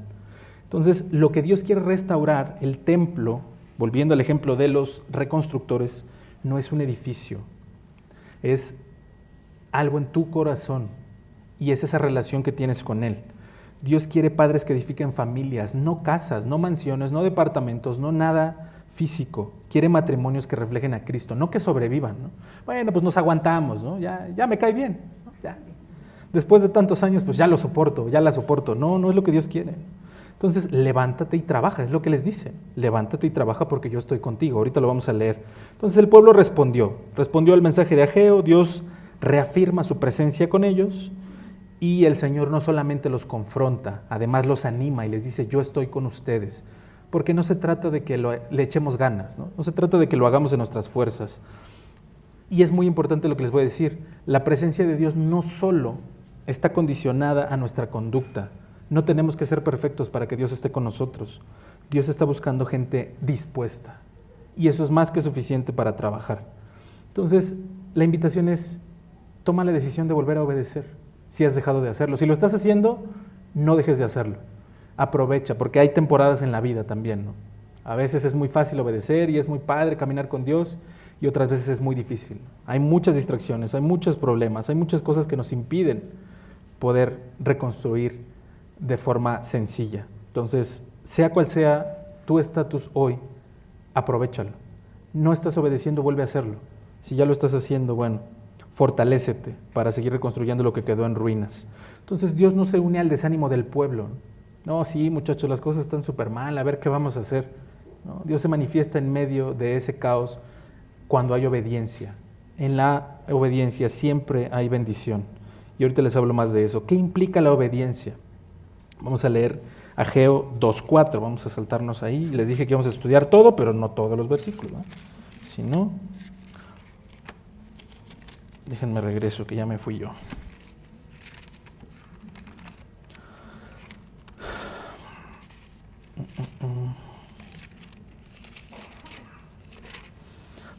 Entonces, lo que Dios quiere restaurar, el templo, volviendo al ejemplo de los reconstructores, no es un edificio, es algo en tu corazón y es esa relación que tienes con Él. Dios quiere padres que edifiquen familias, no casas, no mansiones, no departamentos, no nada físico. Quiere matrimonios que reflejen a Cristo, no que sobrevivan, ¿no? Bueno, pues nos aguantamos, ¿no? Ya me cae bien, ¿no? Ya. Después de tantos años, pues ya lo soporto, ya la soporto. No es lo que Dios quiere. Entonces, levántate y trabaja, es lo que les dice. Levántate y trabaja porque yo estoy contigo. Ahorita lo vamos a leer. Entonces, el pueblo respondió al mensaje de Ageo. Dios reafirma su presencia con ellos y el Señor no solamente los confronta, además los anima y les dice, yo estoy con ustedes. Porque no se trata de que le echemos ganas, ¿no? No se trata de que lo hagamos en nuestras fuerzas. Y es muy importante lo que les voy a decir. La presencia de Dios no solo está condicionada a nuestra conducta. No tenemos que ser perfectos para que Dios esté con nosotros. Dios está buscando gente dispuesta. Y eso es más que suficiente para trabajar. Entonces, la invitación es, toma la decisión de volver a obedecer, si has dejado de hacerlo. Si lo estás haciendo, no dejes de hacerlo. Aprovecha, porque hay temporadas en la vida también, ¿no? A veces es muy fácil obedecer y es muy padre caminar con Dios y otras veces es muy difícil. Hay muchas distracciones, hay muchos problemas, hay muchas cosas que nos impiden poder reconstruir de forma sencilla. Entonces, sea cual sea tu estatus hoy, aprovéchalo. No estás obedeciendo, vuelve a hacerlo. Si ya lo estás haciendo, bueno, fortalécete para seguir reconstruyendo lo que quedó en ruinas. Entonces, Dios no se une al desánimo del pueblo. No, sí, muchachos, las cosas están súper mal, a ver qué vamos a hacer, ¿no? Dios se manifiesta en medio de ese caos cuando hay obediencia. En la obediencia siempre hay bendición. Y ahorita les hablo más de eso. ¿Qué implica la obediencia? Vamos a leer Ageo 2:4, vamos a saltarnos ahí. Les dije que íbamos a estudiar todo, pero no todos los versículos, ¿no? Si no, Déjenme regreso, que ya me fui yo.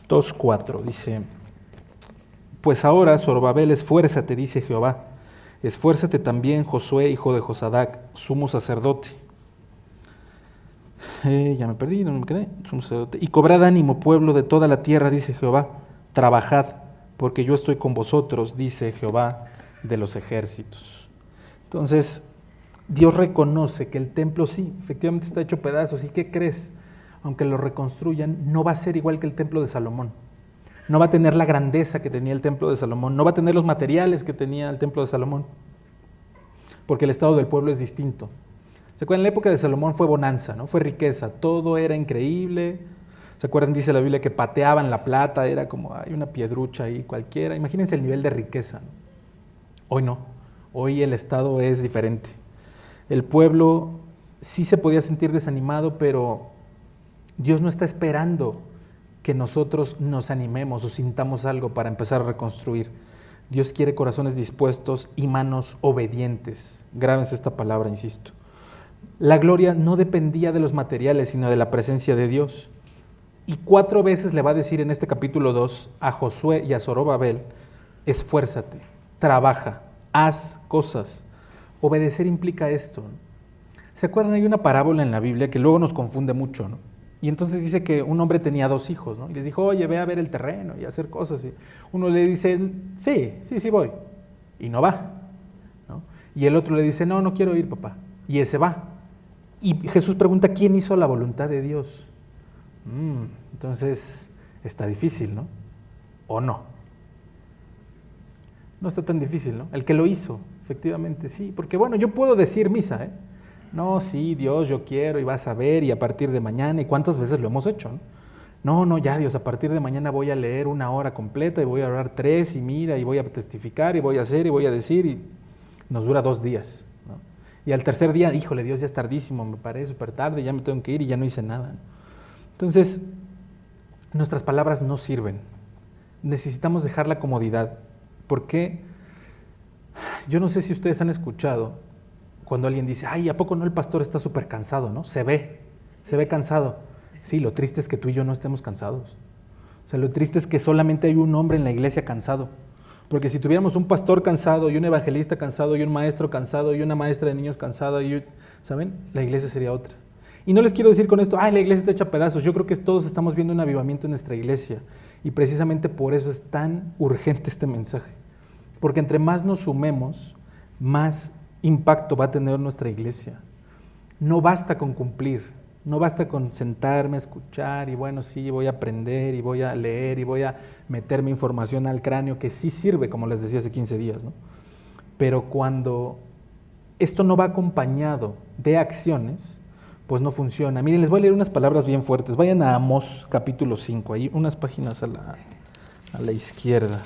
Dos, 4, dice: Pues ahora, Zorobabel, esfuérzate, dice Jehová. Esfuérzate también, Josué, hijo de Josadac, sumo sacerdote. Ya me perdí, no me quedé. Sumo sacerdote. Y cobrad ánimo, pueblo de toda la tierra, dice Jehová. Trabajad, porque yo estoy con vosotros, dice Jehová de los ejércitos. Entonces, Dios reconoce que el templo sí, efectivamente está hecho pedazos. ¿Y qué crees? Aunque lo reconstruyan, no va a ser igual que el templo de Salomón. No va a tener la grandeza que tenía el templo de Salomón, no va a tener los materiales que tenía el templo de Salomón, porque el estado del pueblo es distinto. ¿Se acuerdan? En la época de Salomón fue bonanza, ¿no? Fue riqueza, todo era increíble. ¿Se acuerdan? Dice la Biblia que pateaban la plata, era como, hay una piedrucha ahí cualquiera. Imagínense el nivel de riqueza, ¿no? Hoy no, hoy el estado es diferente. El pueblo sí se podía sentir desanimado, pero Dios no está esperando que nosotros nos animemos o sintamos algo para empezar a reconstruir. Dios quiere corazones dispuestos y manos obedientes. Grábense esta palabra, insisto. La gloria no dependía de los materiales, sino de la presencia de Dios. Y 4 veces le va a decir en este capítulo 2 a Josué y a Zorobabel: esfuérzate, trabaja, haz cosas. Obedecer implica esto, ¿no? ¿Se acuerdan? Hay una parábola en la Biblia que luego nos confunde mucho, ¿no? Y entonces dice que un hombre tenía 2 hijos, ¿no? Y les dijo: oye, ve a ver el terreno y a hacer cosas. Y uno le dice: sí voy. Y no va, ¿no? Y el otro le dice: no quiero ir, papá. Y ese va. Y Jesús pregunta: ¿quién hizo la voluntad de Dios? Entonces está difícil, ¿no? ¿O no? No está tan difícil, ¿no? El que lo hizo, efectivamente sí. Porque bueno, yo puedo decir misa, ¿eh? No, sí, Dios, yo quiero y vas a ver y a partir de mañana, ¿y cuántas veces lo hemos hecho? No, ya Dios, a partir de mañana voy a leer 1 hora completa y voy a orar 3 y mira, y voy a testificar y voy a hacer y voy a decir, y nos dura 2 días, ¿no? Y al tercer día, híjole, Dios, ya es tardísimo, me parece súper tarde, ya me tengo que ir y ya no hice nada, ¿no? Entonces, nuestras palabras no sirven. Necesitamos dejar la comodidad, porque yo no sé si ustedes han escuchado cuando alguien dice: ay, ¿a poco no el pastor está súper cansado, no? Se ve cansado. Sí, lo triste es que tú y yo no estemos cansados. O sea, lo triste es que solamente hay un hombre en la iglesia cansado. Porque si tuviéramos un pastor cansado y un evangelista cansado y un maestro cansado y una maestra de niños cansada, ¿saben? La iglesia sería otra. Y no les quiero decir con esto: ay, la iglesia está hecha a pedazos. Yo creo que todos estamos viendo un avivamiento en nuestra iglesia. Y precisamente por eso es tan urgente este mensaje. Porque entre más nos sumemos, más impacto va a tener nuestra iglesia. No basta con cumplir, no basta con sentarme a escuchar y bueno, sí, voy a aprender y voy a leer y voy a meterme información al cráneo, que sí sirve, como les decía hace 15 días, ¿no? Pero cuando esto no va acompañado de acciones, pues no funciona. Miren, les voy a leer unas palabras bien fuertes. Vayan a Amós capítulo 5, ahí unas páginas a la izquierda.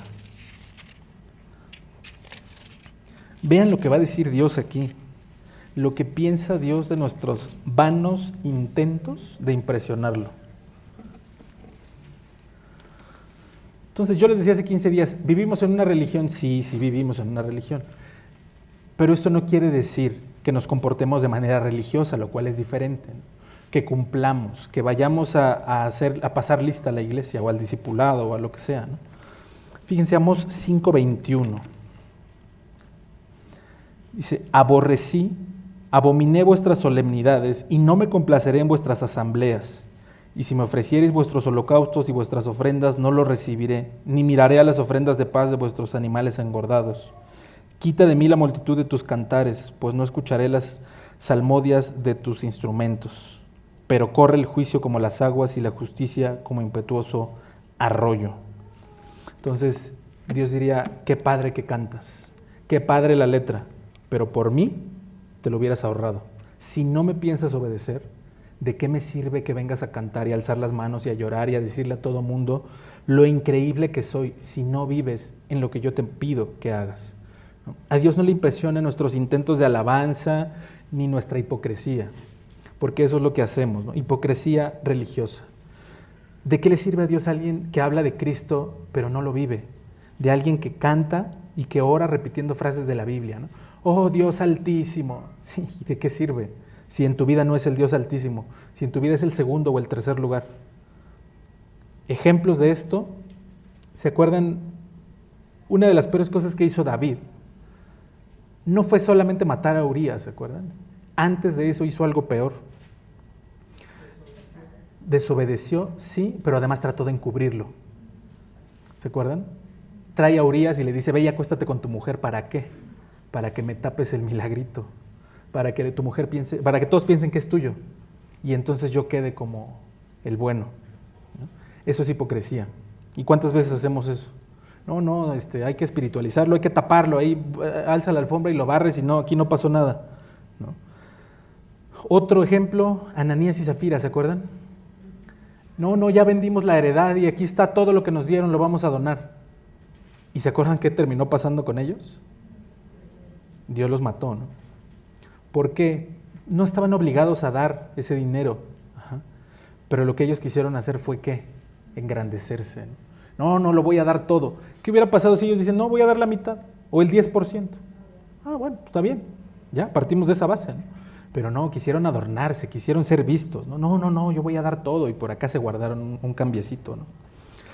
Vean lo que va a decir Dios aquí, lo que piensa Dios de nuestros vanos intentos de impresionarlo. Entonces yo les decía hace 15 días, ¿vivimos en una religión? Sí, vivimos en una religión. Pero esto no quiere decir que nos comportemos de manera religiosa, lo cual es diferente, ¿no? Que cumplamos, que vayamos a pasar lista a la iglesia o al discipulado o a lo que sea, ¿no? Fíjense, Amós 5:21. Dice: abominé vuestras solemnidades y no me complaceré en vuestras asambleas. Y si me ofreciereis vuestros holocaustos y vuestras ofrendas, no los recibiré, ni miraré a las ofrendas de paz de vuestros animales engordados. Quita de mí la multitud de tus cantares, pues no escucharé las salmodias de tus instrumentos. Pero corre el juicio como las aguas y la justicia como impetuoso arroyo. Entonces Dios diría: qué padre que cantas, qué padre la letra, pero por mí te lo hubieras ahorrado. Si no me piensas obedecer, ¿de qué me sirve que vengas a cantar y a alzar las manos y a llorar y a decirle a todo mundo lo increíble que soy si no vives en lo que yo te pido que hagas? A Dios no le impresionan nuestros intentos de alabanza ni nuestra hipocresía, porque eso es lo que hacemos, ¿no? Hipocresía religiosa. ¿De qué le sirve a Dios a alguien que habla de Cristo pero no lo vive? de alguien que canta y que ora repitiendo frases de la Biblia, ¿no? Oh, Dios altísimo. Sí, ¿de qué sirve? Si en tu vida no es el Dios altísimo, si en tu vida es el segundo o el tercer lugar. Ejemplos de esto, ¿se acuerdan? Una de las peores cosas que hizo David no fue solamente matar a Urías, ¿se acuerdan? Antes de eso hizo algo peor. Desobedeció, sí, pero además trató de encubrirlo. ¿Se acuerdan? Trae a Urías y le dice, ve y acuéstate con tu mujer, ¿para qué? Para que me tapes el milagrito, para que tu mujer piense, para que todos piensen que es tuyo, y entonces yo quede como el bueno, ¿no? Eso es hipocresía. ¿Y cuántas veces hacemos eso? No, hay que espiritualizarlo, hay que taparlo, ahí alza la alfombra y lo barres y no, aquí no pasó nada, ¿no? Otro ejemplo, Ananías y Zafira, ¿se acuerdan? No, ya vendimos la heredad y aquí está todo lo que nos dieron, lo vamos a donar. ¿Y se acuerdan qué terminó pasando con ellos? Dios los mató, ¿no? ¿Por qué? No estaban obligados a dar ese dinero, pero lo que ellos quisieron hacer fue ¿qué? Engrandecerse, ¿no? No lo voy a dar todo. ¿Qué hubiera pasado si ellos dicen, no, voy a dar la mitad o el 10%? Bueno, está bien, ya partimos de esa base, ¿no? Pero no, quisieron adornarse, quisieron ser vistos, no, yo voy a dar todo, y por acá se guardaron un cambiecito, ¿no?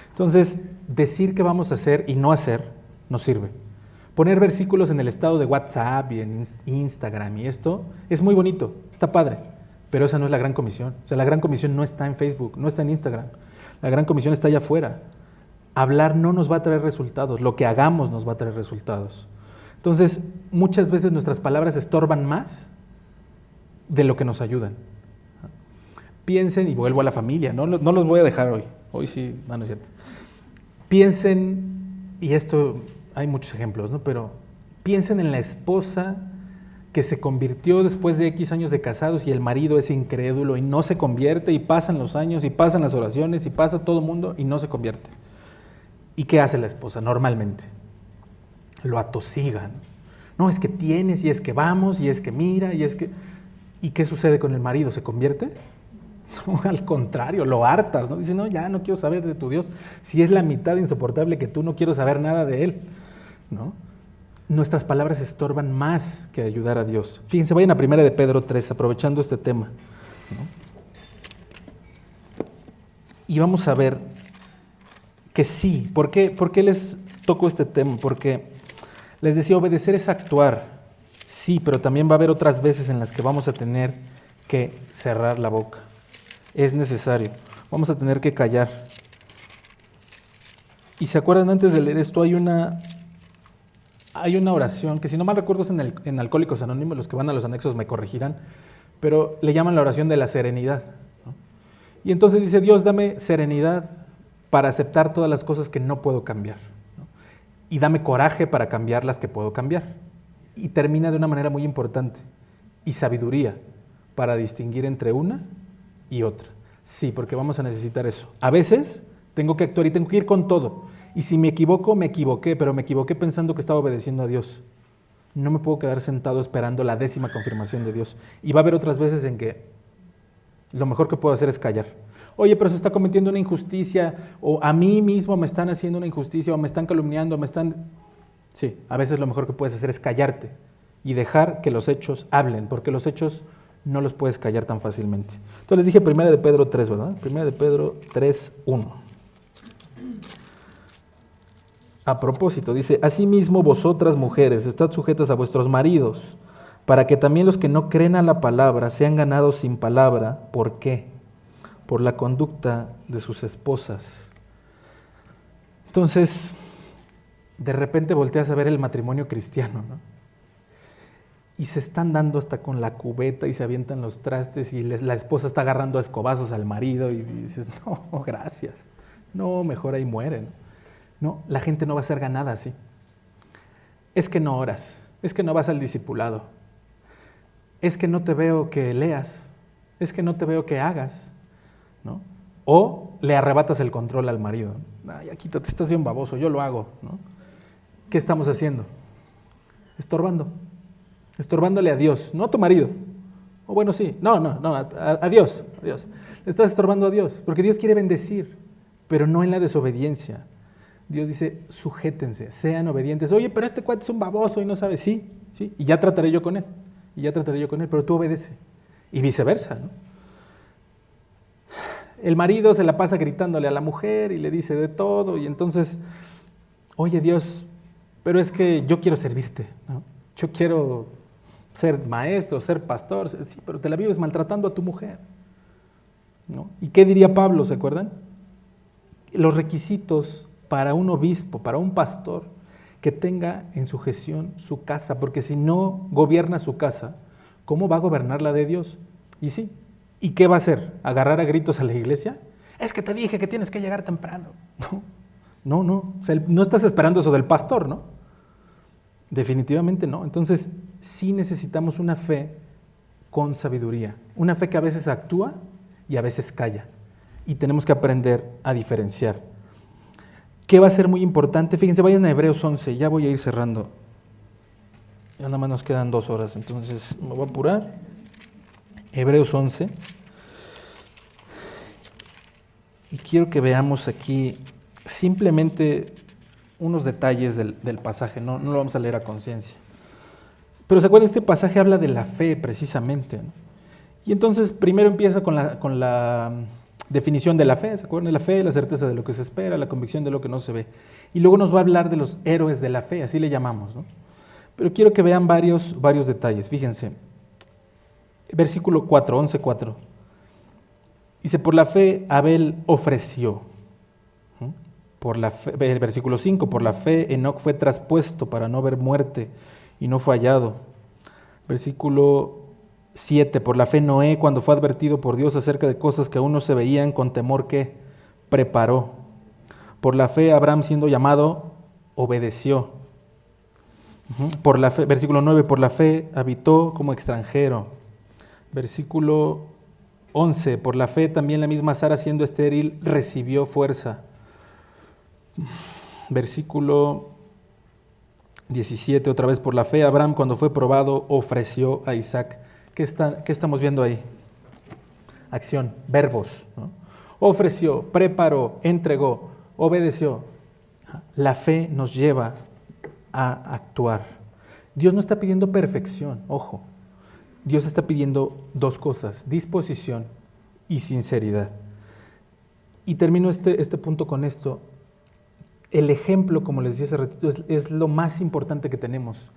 Entonces, decir que vamos a hacer y no hacer no sirve. Poner versículos en el estado de WhatsApp y en Instagram y esto es muy bonito, está padre, pero esa no es la gran comisión. O sea, la gran comisión no está en Facebook, no está en Instagram, la gran comisión está allá afuera. Hablar no nos va a traer resultados, lo que hagamos nos va a traer resultados. Entonces, muchas veces nuestras palabras estorban más de lo que nos ayudan. Piensen, y vuelvo a la familia, no los voy a dejar hoy sí, no es cierto. Piensen, y esto hay muchos ejemplos, ¿no? Pero piensen en la esposa que se convirtió después de X años de casados y el marido es incrédulo y no se convierte, y pasan los años y pasan las oraciones y pasa todo el mundo y no se convierte. ¿Y qué hace la esposa normalmente? Lo atosigan. No, es que tienes, y es que vamos, y es que mira, y es que... ¿Y qué sucede con el marido? ¿Se convierte? No, al contrario, lo hartas, ¿no? Dice, no, ya no quiero saber de tu Dios. Si es la mitad insoportable que tú, no quiero saber nada de Él, ¿no? Nuestras palabras estorban más que ayudar a Dios. Fíjense, vayan a 1 de Pedro 3, aprovechando este tema, ¿no? Y vamos a ver que sí. ¿Por qué les toco este tema? Porque les decía, obedecer es actuar. Sí, pero también va a haber otras veces en las que vamos a tener que cerrar la boca. Es necesario. Vamos a tener que callar. Y se acuerdan, antes de leer esto, hay una oración que, si no mal recuerdo, es en Alcohólicos Anónimos, los que van a los anexos me corregirán, pero le llaman la oración de la serenidad, ¿no? Y entonces dice, Dios, dame serenidad para aceptar todas las cosas que no puedo cambiar, ¿no? Y dame coraje para cambiar las que puedo cambiar. Y termina de una manera muy importante, y sabiduría para distinguir entre una y otra. Sí, porque vamos a necesitar eso. A veces tengo que actuar y tengo que ir con todo. Y si me equivoco, me equivoqué, pero me equivoqué pensando que estaba obedeciendo a Dios. No me puedo quedar sentado esperando la 10ª confirmación de Dios. Y va a haber otras veces en que lo mejor que puedo hacer es callar. Oye, pero se está cometiendo una injusticia, o a mí mismo me están haciendo una injusticia, o me están calumniando, Sí, a veces lo mejor que puedes hacer es callarte y dejar que los hechos hablen, porque los hechos no los puedes callar tan fácilmente. Entonces les dije 1 de Pedro 3, ¿verdad? 1 de Pedro 3, 1. A propósito, dice, asimismo vosotras mujeres, estad sujetas a vuestros maridos, para que también los que no creen a la palabra sean ganados sin palabra. ¿Por qué? Por la conducta de sus esposas. Entonces, de repente volteas a ver el matrimonio cristiano, ¿no? Y se están dando hasta con la cubeta y se avientan los trastes y la esposa está agarrando a escobazos al marido y dices, no, gracias, no, mejor ahí mueren. No, la gente no va a ser ganada así. Es que no oras, es que no vas al discipulado, es que no te veo que leas, es que no te veo que hagas, ¿no? O le arrebatas el control al marido. Ay, quítate, estás bien baboso, yo lo hago, ¿no? ¿Qué estamos haciendo? Estorbándole a Dios, no a tu marido. O bueno, sí, no, a Dios, a Dios. Le estás estorbando a Dios, porque Dios quiere bendecir, pero no en la desobediencia. Dios dice, sujétense, sean obedientes. Oye, pero este cuate es un baboso y no sabe. Sí, y ya trataré yo con él. Pero tú obedece. Y viceversa, ¿no? El marido se la pasa gritándole a la mujer y le dice de todo. Y entonces, oye Dios, pero es que yo quiero servirte, ¿no? Yo quiero ser maestro, ser pastor. Sí, pero te la vives maltratando a tu mujer, ¿no? ¿Y qué diría Pablo, se acuerdan? Los requisitos para un obispo, para un pastor, que tenga en sujeción su casa, porque si no gobierna su casa, ¿cómo va a gobernar la de Dios? Y sí, ¿y qué va a hacer? ¿Agarrar a gritos a la iglesia? Es que te dije que tienes que llegar temprano. No, o sea, no estás esperando eso del pastor, ¿no? Definitivamente no. Entonces, sí necesitamos una fe con sabiduría, una fe que a veces actúa y a veces calla, y tenemos que aprender a diferenciar. ¿Qué va a ser muy importante? Fíjense, vayan a Hebreos 11, ya voy a ir cerrando. Ya nada más nos quedan 2 horas, entonces me voy a apurar. Hebreos 11. Y quiero que veamos aquí simplemente unos detalles del pasaje, no lo vamos a leer a conciencia. Pero se acuerdan, este pasaje habla de la fe precisamente, ¿no? Y entonces primero empieza con la definición de la fe, ¿se acuerdan? La fe, la certeza de lo que se espera, la convicción de lo que no se ve. Y luego nos va a hablar de los héroes de la fe, así le llamamos, ¿no? Pero quiero que vean varios detalles, fíjense. Versículo 4, 11:4. Dice, por la fe Abel ofreció. Por la fe, el versículo 5, por la fe Enoc fue traspuesto para no ver muerte y no fue hallado. Versículo 7, por la fe Noé, cuando fue advertido por Dios acerca de cosas que aún no se veían, con temor que preparó. Por la fe Abraham, siendo llamado, obedeció. Por la fe, versículo 9, por la fe habitó como extranjero. Versículo 11, por la fe también la misma Sara, siendo estéril, recibió fuerza. Versículo 17, otra vez, por la fe Abraham, cuando fue probado, ofreció a Isaac. ¿Qué estamos viendo ahí? Acción, verbos, ¿no? Ofreció, preparó, entregó, obedeció. La fe nos lleva a actuar. Dios no está pidiendo perfección, ojo. Dios está pidiendo 2 cosas, disposición y sinceridad. Y termino este punto con esto. El ejemplo, como les decía hace ratito, es lo más importante que tenemos.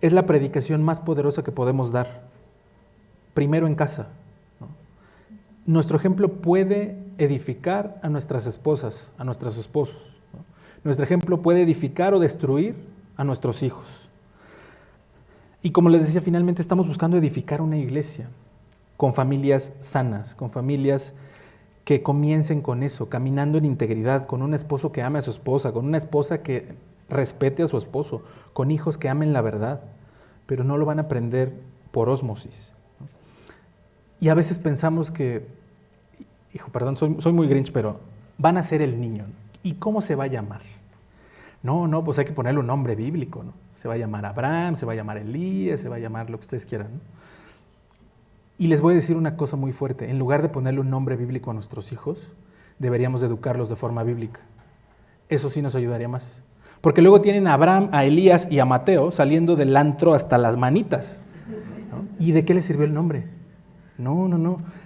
Es la predicación más poderosa que podemos dar. Primero en casa, ¿no? Nuestro ejemplo puede edificar a nuestras esposas, a nuestros esposos, ¿no? Nuestro ejemplo puede edificar o destruir a nuestros hijos. Y como les decía, finalmente estamos buscando edificar una iglesia con familias sanas, con familias que comiencen con eso, caminando en integridad, con un esposo que ame a su esposa, con una esposa que respete a su esposo, con hijos que amen la verdad, pero no lo van a aprender por ósmosis. Y a veces pensamos que, soy muy grinch, pero van a ser el niño, ¿no? ¿Y cómo se va a llamar? No, pues hay que ponerle un nombre bíblico, ¿no? Se va a llamar Abraham, se va a llamar Elías, se va a llamar lo que ustedes quieran, ¿no? Y les voy a decir una cosa muy fuerte, en lugar de ponerle un nombre bíblico a nuestros hijos, deberíamos educarlos de forma bíblica. Eso sí nos ayudaría más. Porque luego tienen a Abraham, a Elías y a Mateo saliendo del antro hasta las manitas, ¿no? ¿Y de qué les sirvió el nombre? No.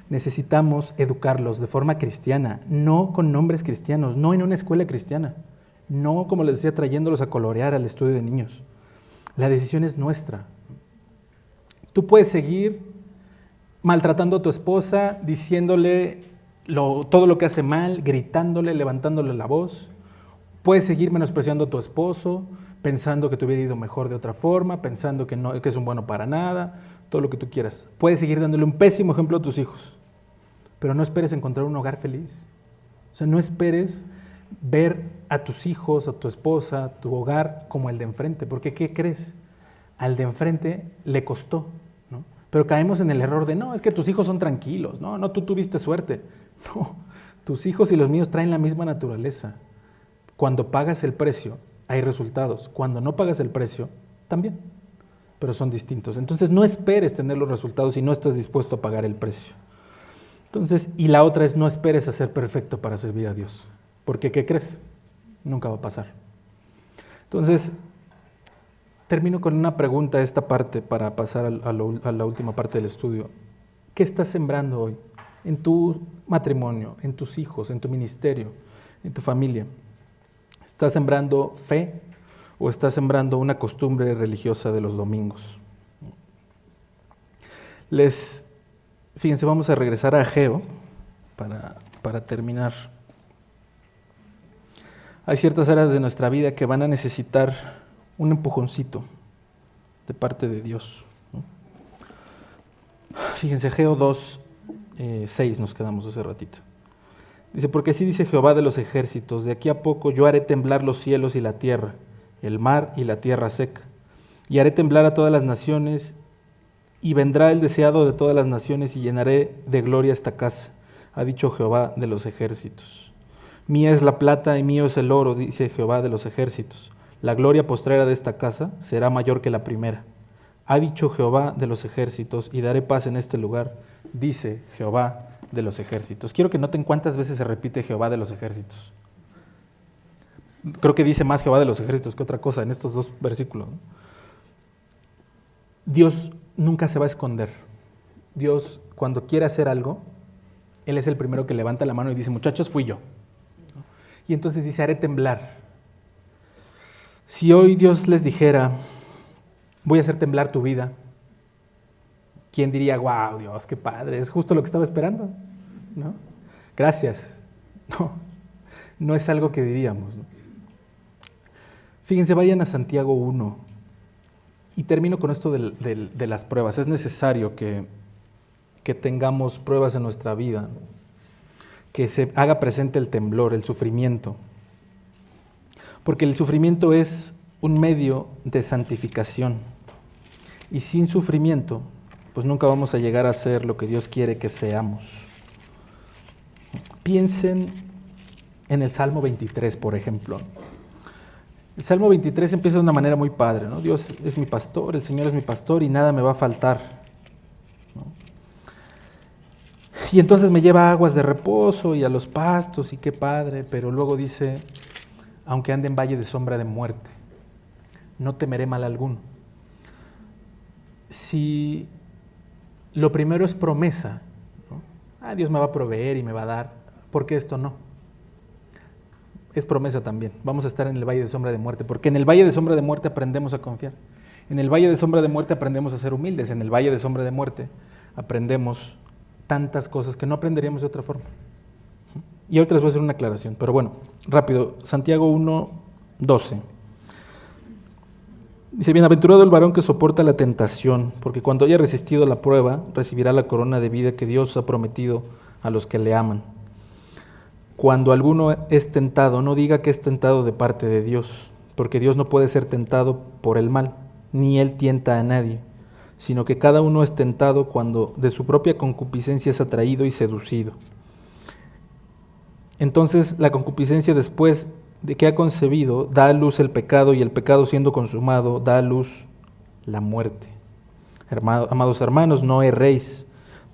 Necesitamos educarlos de forma cristiana, no con nombres cristianos, no en una escuela cristiana, no, como les decía, trayéndolos a colorear al estudio de niños. La decisión es nuestra. Tú puedes seguir maltratando a tu esposa, diciéndole todo lo que hace mal, gritándole, levantándole la voz. Puedes seguir menospreciando a tu esposo, pensando que te hubiera ido mejor de otra forma, pensando que es un bueno para nada, todo lo que tú quieras. Puedes seguir dándole un pésimo ejemplo a tus hijos, pero no esperes encontrar un hogar feliz. O sea, no esperes ver a tus hijos, a tu esposa, tu hogar como el de enfrente, porque ¿qué crees? Al de enfrente le costó, ¿no? Pero caemos en el error de, no, es que tus hijos son tranquilos, no, tú tuviste suerte. No, tus hijos y los míos traen la misma naturaleza. Cuando pagas el precio, hay resultados. Cuando no pagas el precio, también, pero son distintos. Entonces, no esperes tener los resultados si no estás dispuesto a pagar el precio. Entonces, y la otra es, no esperes a ser perfecto para servir a Dios. Porque, ¿qué crees? nunca va a pasar. Entonces, termino con una pregunta esta parte para pasar a la última parte del estudio. ¿Qué estás sembrando hoy en tu matrimonio, en tus hijos, en tu ministerio, en tu familia? ¿Estás sembrando fe o estás sembrando una costumbre religiosa de los domingos? Fíjense, vamos a regresar a Ageo para terminar. Hay ciertas áreas de nuestra vida que van a necesitar un empujoncito de parte de Dios. Fíjense, Ageo 2, 6 nos quedamos hace ratito. Dice, porque así dice Jehová de los ejércitos, de aquí a poco yo haré temblar los cielos y la tierra, el mar y la tierra seca, y haré temblar a todas las naciones, y vendrá el deseado de todas las naciones, y llenaré de gloria esta casa, ha dicho Jehová de los ejércitos. Mía es la plata y mío es el oro, dice Jehová de los ejércitos. La gloria postrera de esta casa será mayor que la primera. Ha dicho Jehová de los ejércitos, y daré paz en este lugar, dice Jehová de los ejércitos. Quiero que noten cuántas veces se repite Jehová de los ejércitos. Creo que dice más Jehová de los ejércitos que otra cosa en estos dos versículos, ¿no? Dios nunca se va a esconder. Dios, cuando quiere hacer algo, Él es el primero que levanta la mano y dice, muchachos, fui yo. Y entonces dice, haré temblar. Si hoy Dios les dijera, voy a hacer temblar tu vida, ¿quién diría, wow, Dios, qué padre, es justo lo que estaba esperando? ¿No? Gracias. No es algo que diríamos, ¿no? Fíjense, vayan a Santiago 1. Y termino con esto de las pruebas. Es necesario que tengamos pruebas en nuestra vida, ¿no? Que se haga presente el temblor, el sufrimiento. Porque el sufrimiento es un medio de santificación. Y sin sufrimiento, pues nunca vamos a llegar a ser lo que Dios quiere que seamos. Piensen en el Salmo 23, por ejemplo. El Salmo 23 empieza de una manera muy padre, ¿no? Dios es mi pastor, el Señor es mi pastor y nada me va a faltar, ¿no? Y entonces me lleva a aguas de reposo y a los pastos y qué padre, pero luego dice, aunque ande en valle de sombra de muerte, no temeré mal alguno. Si lo primero es promesa, ¿no? Dios me va a proveer y me va a dar, ¿por qué esto no? Es promesa también, vamos a estar en el valle de sombra de muerte, porque en el valle de sombra de muerte aprendemos a confiar, en el valle de sombra de muerte aprendemos a ser humildes, en el valle de sombra de muerte aprendemos tantas cosas que no aprenderíamos de otra forma. Y ahorita les voy a hacer una aclaración, pero bueno, rápido, Santiago 1, 12. Dice, bienaventurado el varón que soporta la tentación, porque cuando haya resistido la prueba, recibirá la corona de vida que Dios ha prometido a los que le aman. Cuando alguno es tentado, no diga que es tentado de parte de Dios, porque Dios no puede ser tentado por el mal, ni Él tienta a nadie, sino que cada uno es tentado cuando de su propia concupiscencia es atraído y seducido. Entonces la concupiscencia, después de que ha concebido, da a luz el pecado, y el pecado, siendo consumado, da a luz la muerte. Amados hermanos, no erréis.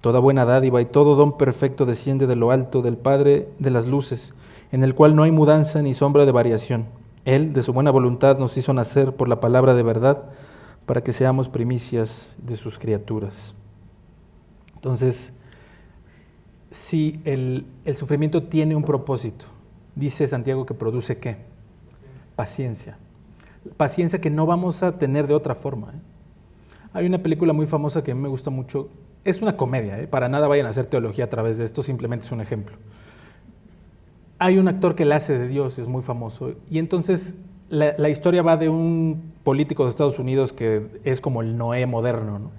Toda buena dádiva y todo don perfecto desciende de lo alto, del Padre de las luces, en el cual no hay mudanza ni sombra de variación. Él, de su buena voluntad, nos hizo nacer por la palabra de verdad, para que seamos primicias de sus criaturas. Entonces, si el sufrimiento tiene un propósito, dice Santiago que produce ¿qué? Paciencia. Paciencia que no vamos a tener de otra forma, ¿eh? Hay una película muy famosa que a mí me gusta mucho, es una comedia, ¿eh? Para nada vayan a hacer teología a través de esto, simplemente es un ejemplo. Hay un actor que la hace de Dios, es muy famoso, y entonces la historia va de un político de Estados Unidos que es como el Noé moderno, ¿no?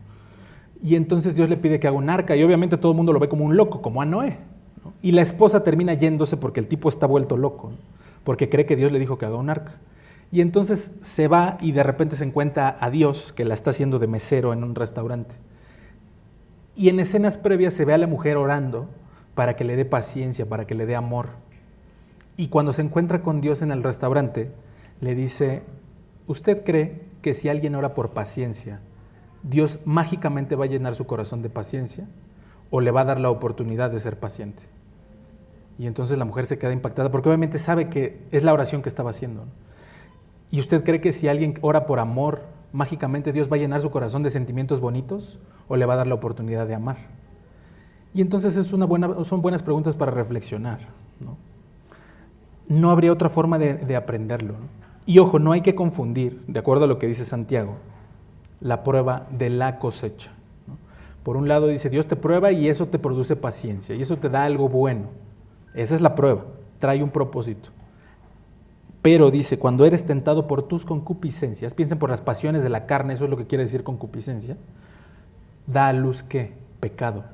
Y entonces Dios le pide que haga un arca, y obviamente todo el mundo lo ve como un loco, como a Noé, ¿no? Y la esposa termina yéndose porque el tipo está vuelto loco, ¿no? Porque cree que Dios le dijo que haga un arca. Y entonces se va y de repente se encuentra a Dios, que la está haciendo de mesero en un restaurante. Y en escenas previas se ve a la mujer orando para que le dé paciencia, para que le dé amor. Y cuando se encuentra con Dios en el restaurante, le dice, ¿usted cree que si alguien ora por paciencia, Dios mágicamente va a llenar su corazón de paciencia o le va a dar la oportunidad de ser paciente? Y entonces la mujer se queda impactada porque obviamente sabe que es la oración que estaba haciendo, ¿no? ¿Y usted cree que si alguien ora por amor, mágicamente Dios va a llenar su corazón de sentimientos bonitos o le va a dar la oportunidad de amar? Y entonces son buenas preguntas para reflexionar, ¿no? No habría otra forma de aprenderlo, ¿no? Y ojo, no hay que confundir, de acuerdo a lo que dice Santiago, la prueba de la cosecha, ¿no? Por un lado dice, Dios te prueba y eso te produce paciencia, y eso te da algo bueno. Esa es la prueba, trae un propósito. Pero dice, cuando eres tentado por tus concupiscencias, piensen por las pasiones de la carne, eso es lo que quiere decir concupiscencia, da a luz ¿qué? Pecado.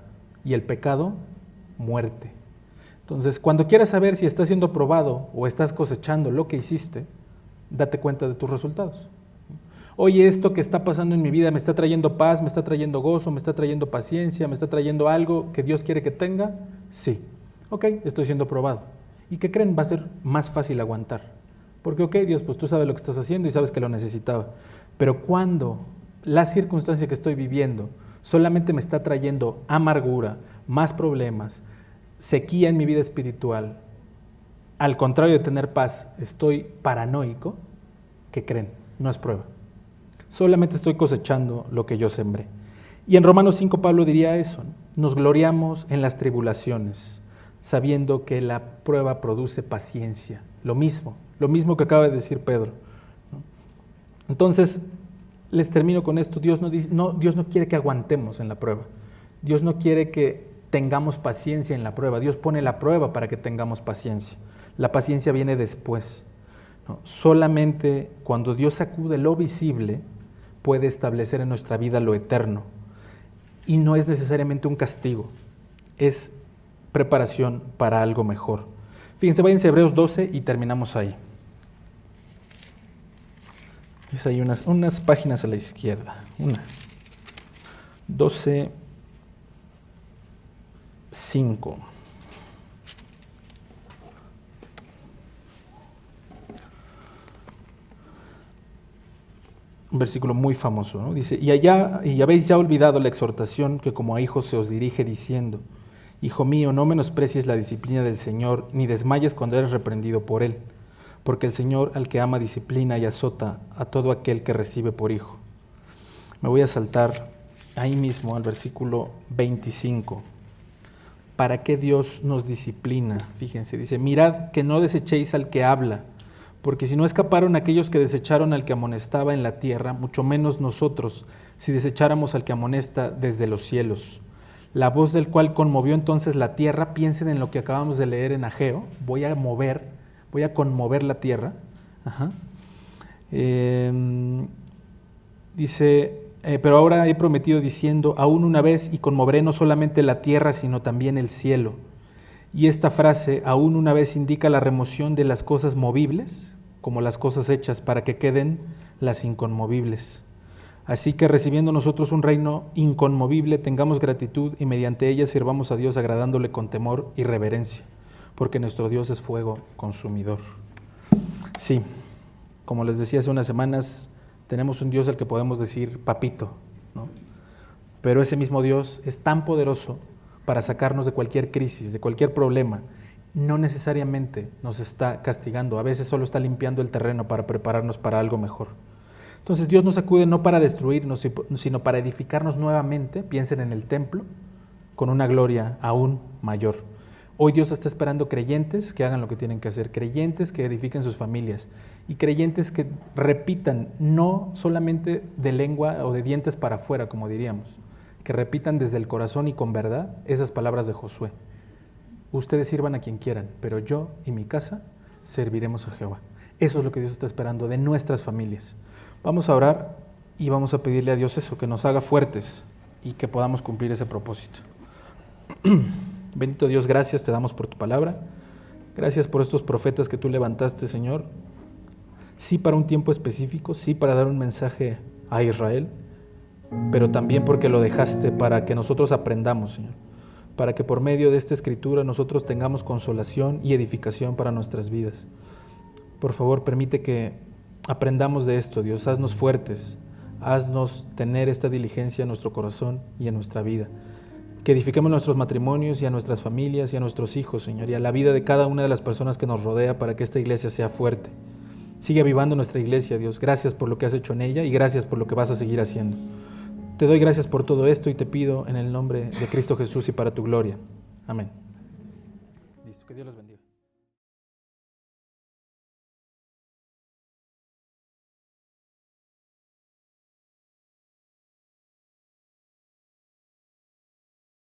Y el pecado, muerte. Entonces, cuando quieras saber si estás siendo probado o estás cosechando lo que hiciste, date cuenta de tus resultados. Oye, esto que está pasando en mi vida me está trayendo paz, me está trayendo gozo, me está trayendo paciencia, me está trayendo algo que Dios quiere que tenga. Sí. Ok, estoy siendo probado. ¿Y qué creen? Va a ser más fácil aguantar. Porque, ok, Dios, pues tú sabes lo que estás haciendo y sabes que lo necesitaba. Pero cuando la circunstancia que estoy viviendo solamente me está trayendo amargura, más problemas, sequía en mi vida espiritual, al contrario de tener paz, estoy paranoico, ¿qué creen? No es prueba. Solamente estoy cosechando lo que yo sembré. Y en Romanos 5 Pablo diría eso, ¿no? Nos gloriamos en las tribulaciones, sabiendo que la prueba produce paciencia. Lo mismo que acaba de decir Pedro, ¿no? Entonces, les termino con esto. Dios no quiere que aguantemos en la prueba. Dios no quiere que tengamos paciencia en la prueba. Dios pone la prueba para que tengamos paciencia. La paciencia viene después, ¿no? Solamente cuando Dios sacude lo visible, puede establecer en nuestra vida lo eterno. Y no es necesariamente un castigo, es preparación para algo mejor. Fíjense, váyanse a Hebreos 12 y terminamos ahí. Es ahí unas páginas a la izquierda. 12:5. Un versículo muy famoso, ¿no? Dice, y habéis ya olvidado la exhortación que como a hijos se os dirige diciendo, Hijo mío, no menosprecies la disciplina del Señor, ni desmayes cuando eres reprendido por Él, porque el Señor al que ama disciplina y azota a todo aquel que recibe por hijo. Me voy a saltar ahí mismo al versículo 25. ¿Para qué Dios nos disciplina? Fíjense, dice, mirad que no desechéis al que habla, porque si no escaparon aquellos que desecharon al que amonestaba en la tierra, mucho menos nosotros, si desecháramos al que amonesta desde los cielos. La voz del cual conmovió entonces la tierra, piensen en lo que acabamos de leer en Ageo, voy a conmover la tierra. Dice, pero ahora he prometido diciendo, aún una vez, y conmoveré no solamente la tierra, sino también el cielo. Y esta frase, aún una vez, indica la remoción de las cosas movibles, como las cosas hechas, para que queden las inconmovibles. Así que recibiendo nosotros un reino inconmovible, tengamos gratitud y mediante ella sirvamos a Dios agradándole con temor y reverencia, porque nuestro Dios es fuego consumidor. Sí, como les decía hace unas semanas, tenemos un Dios al que podemos decir papito, ¿no? Pero ese mismo Dios es tan poderoso para sacarnos de cualquier crisis, de cualquier problema. No necesariamente nos está castigando, a veces solo está limpiando el terreno para prepararnos para algo mejor. Entonces Dios nos acude no para destruirnos, sino para edificarnos nuevamente, piensen en el templo, con una gloria aún mayor. Hoy Dios está esperando creyentes que hagan lo que tienen que hacer, creyentes que edifiquen sus familias y creyentes que repitan, no solamente de lengua o de dientes para afuera, como diríamos, que repitan desde el corazón y con verdad esas palabras de Josué. Ustedes sirvan a quien quieran, pero yo y mi casa serviremos a Jehová. Eso es lo que Dios está esperando de nuestras familias. Vamos a orar y vamos a pedirle a Dios eso, que nos haga fuertes y que podamos cumplir ese propósito. Bendito Dios, gracias te damos por tu palabra. Gracias por estos profetas que tú levantaste, Señor. Sí para un tiempo específico, sí para dar un mensaje a Israel, pero también porque lo dejaste para que nosotros aprendamos, Señor. Para que por medio de esta escritura nosotros tengamos consolación y edificación para nuestras vidas. Por favor, permite que aprendamos de esto, Dios. Haznos fuertes, haznos tener esta diligencia en nuestro corazón y en nuestra vida. que edifiquemos nuestros matrimonios y a nuestras familias y a nuestros hijos, Señor, y a la vida de cada una de las personas que nos rodea para que esta iglesia sea fuerte. Sigue avivando nuestra iglesia, Dios. Gracias por lo que has hecho en ella y gracias por lo que vas a seguir haciendo. Te doy gracias por todo esto y te pido en el nombre de Cristo Jesús y para tu gloria. Amén. Listo, que Dios los bendiga.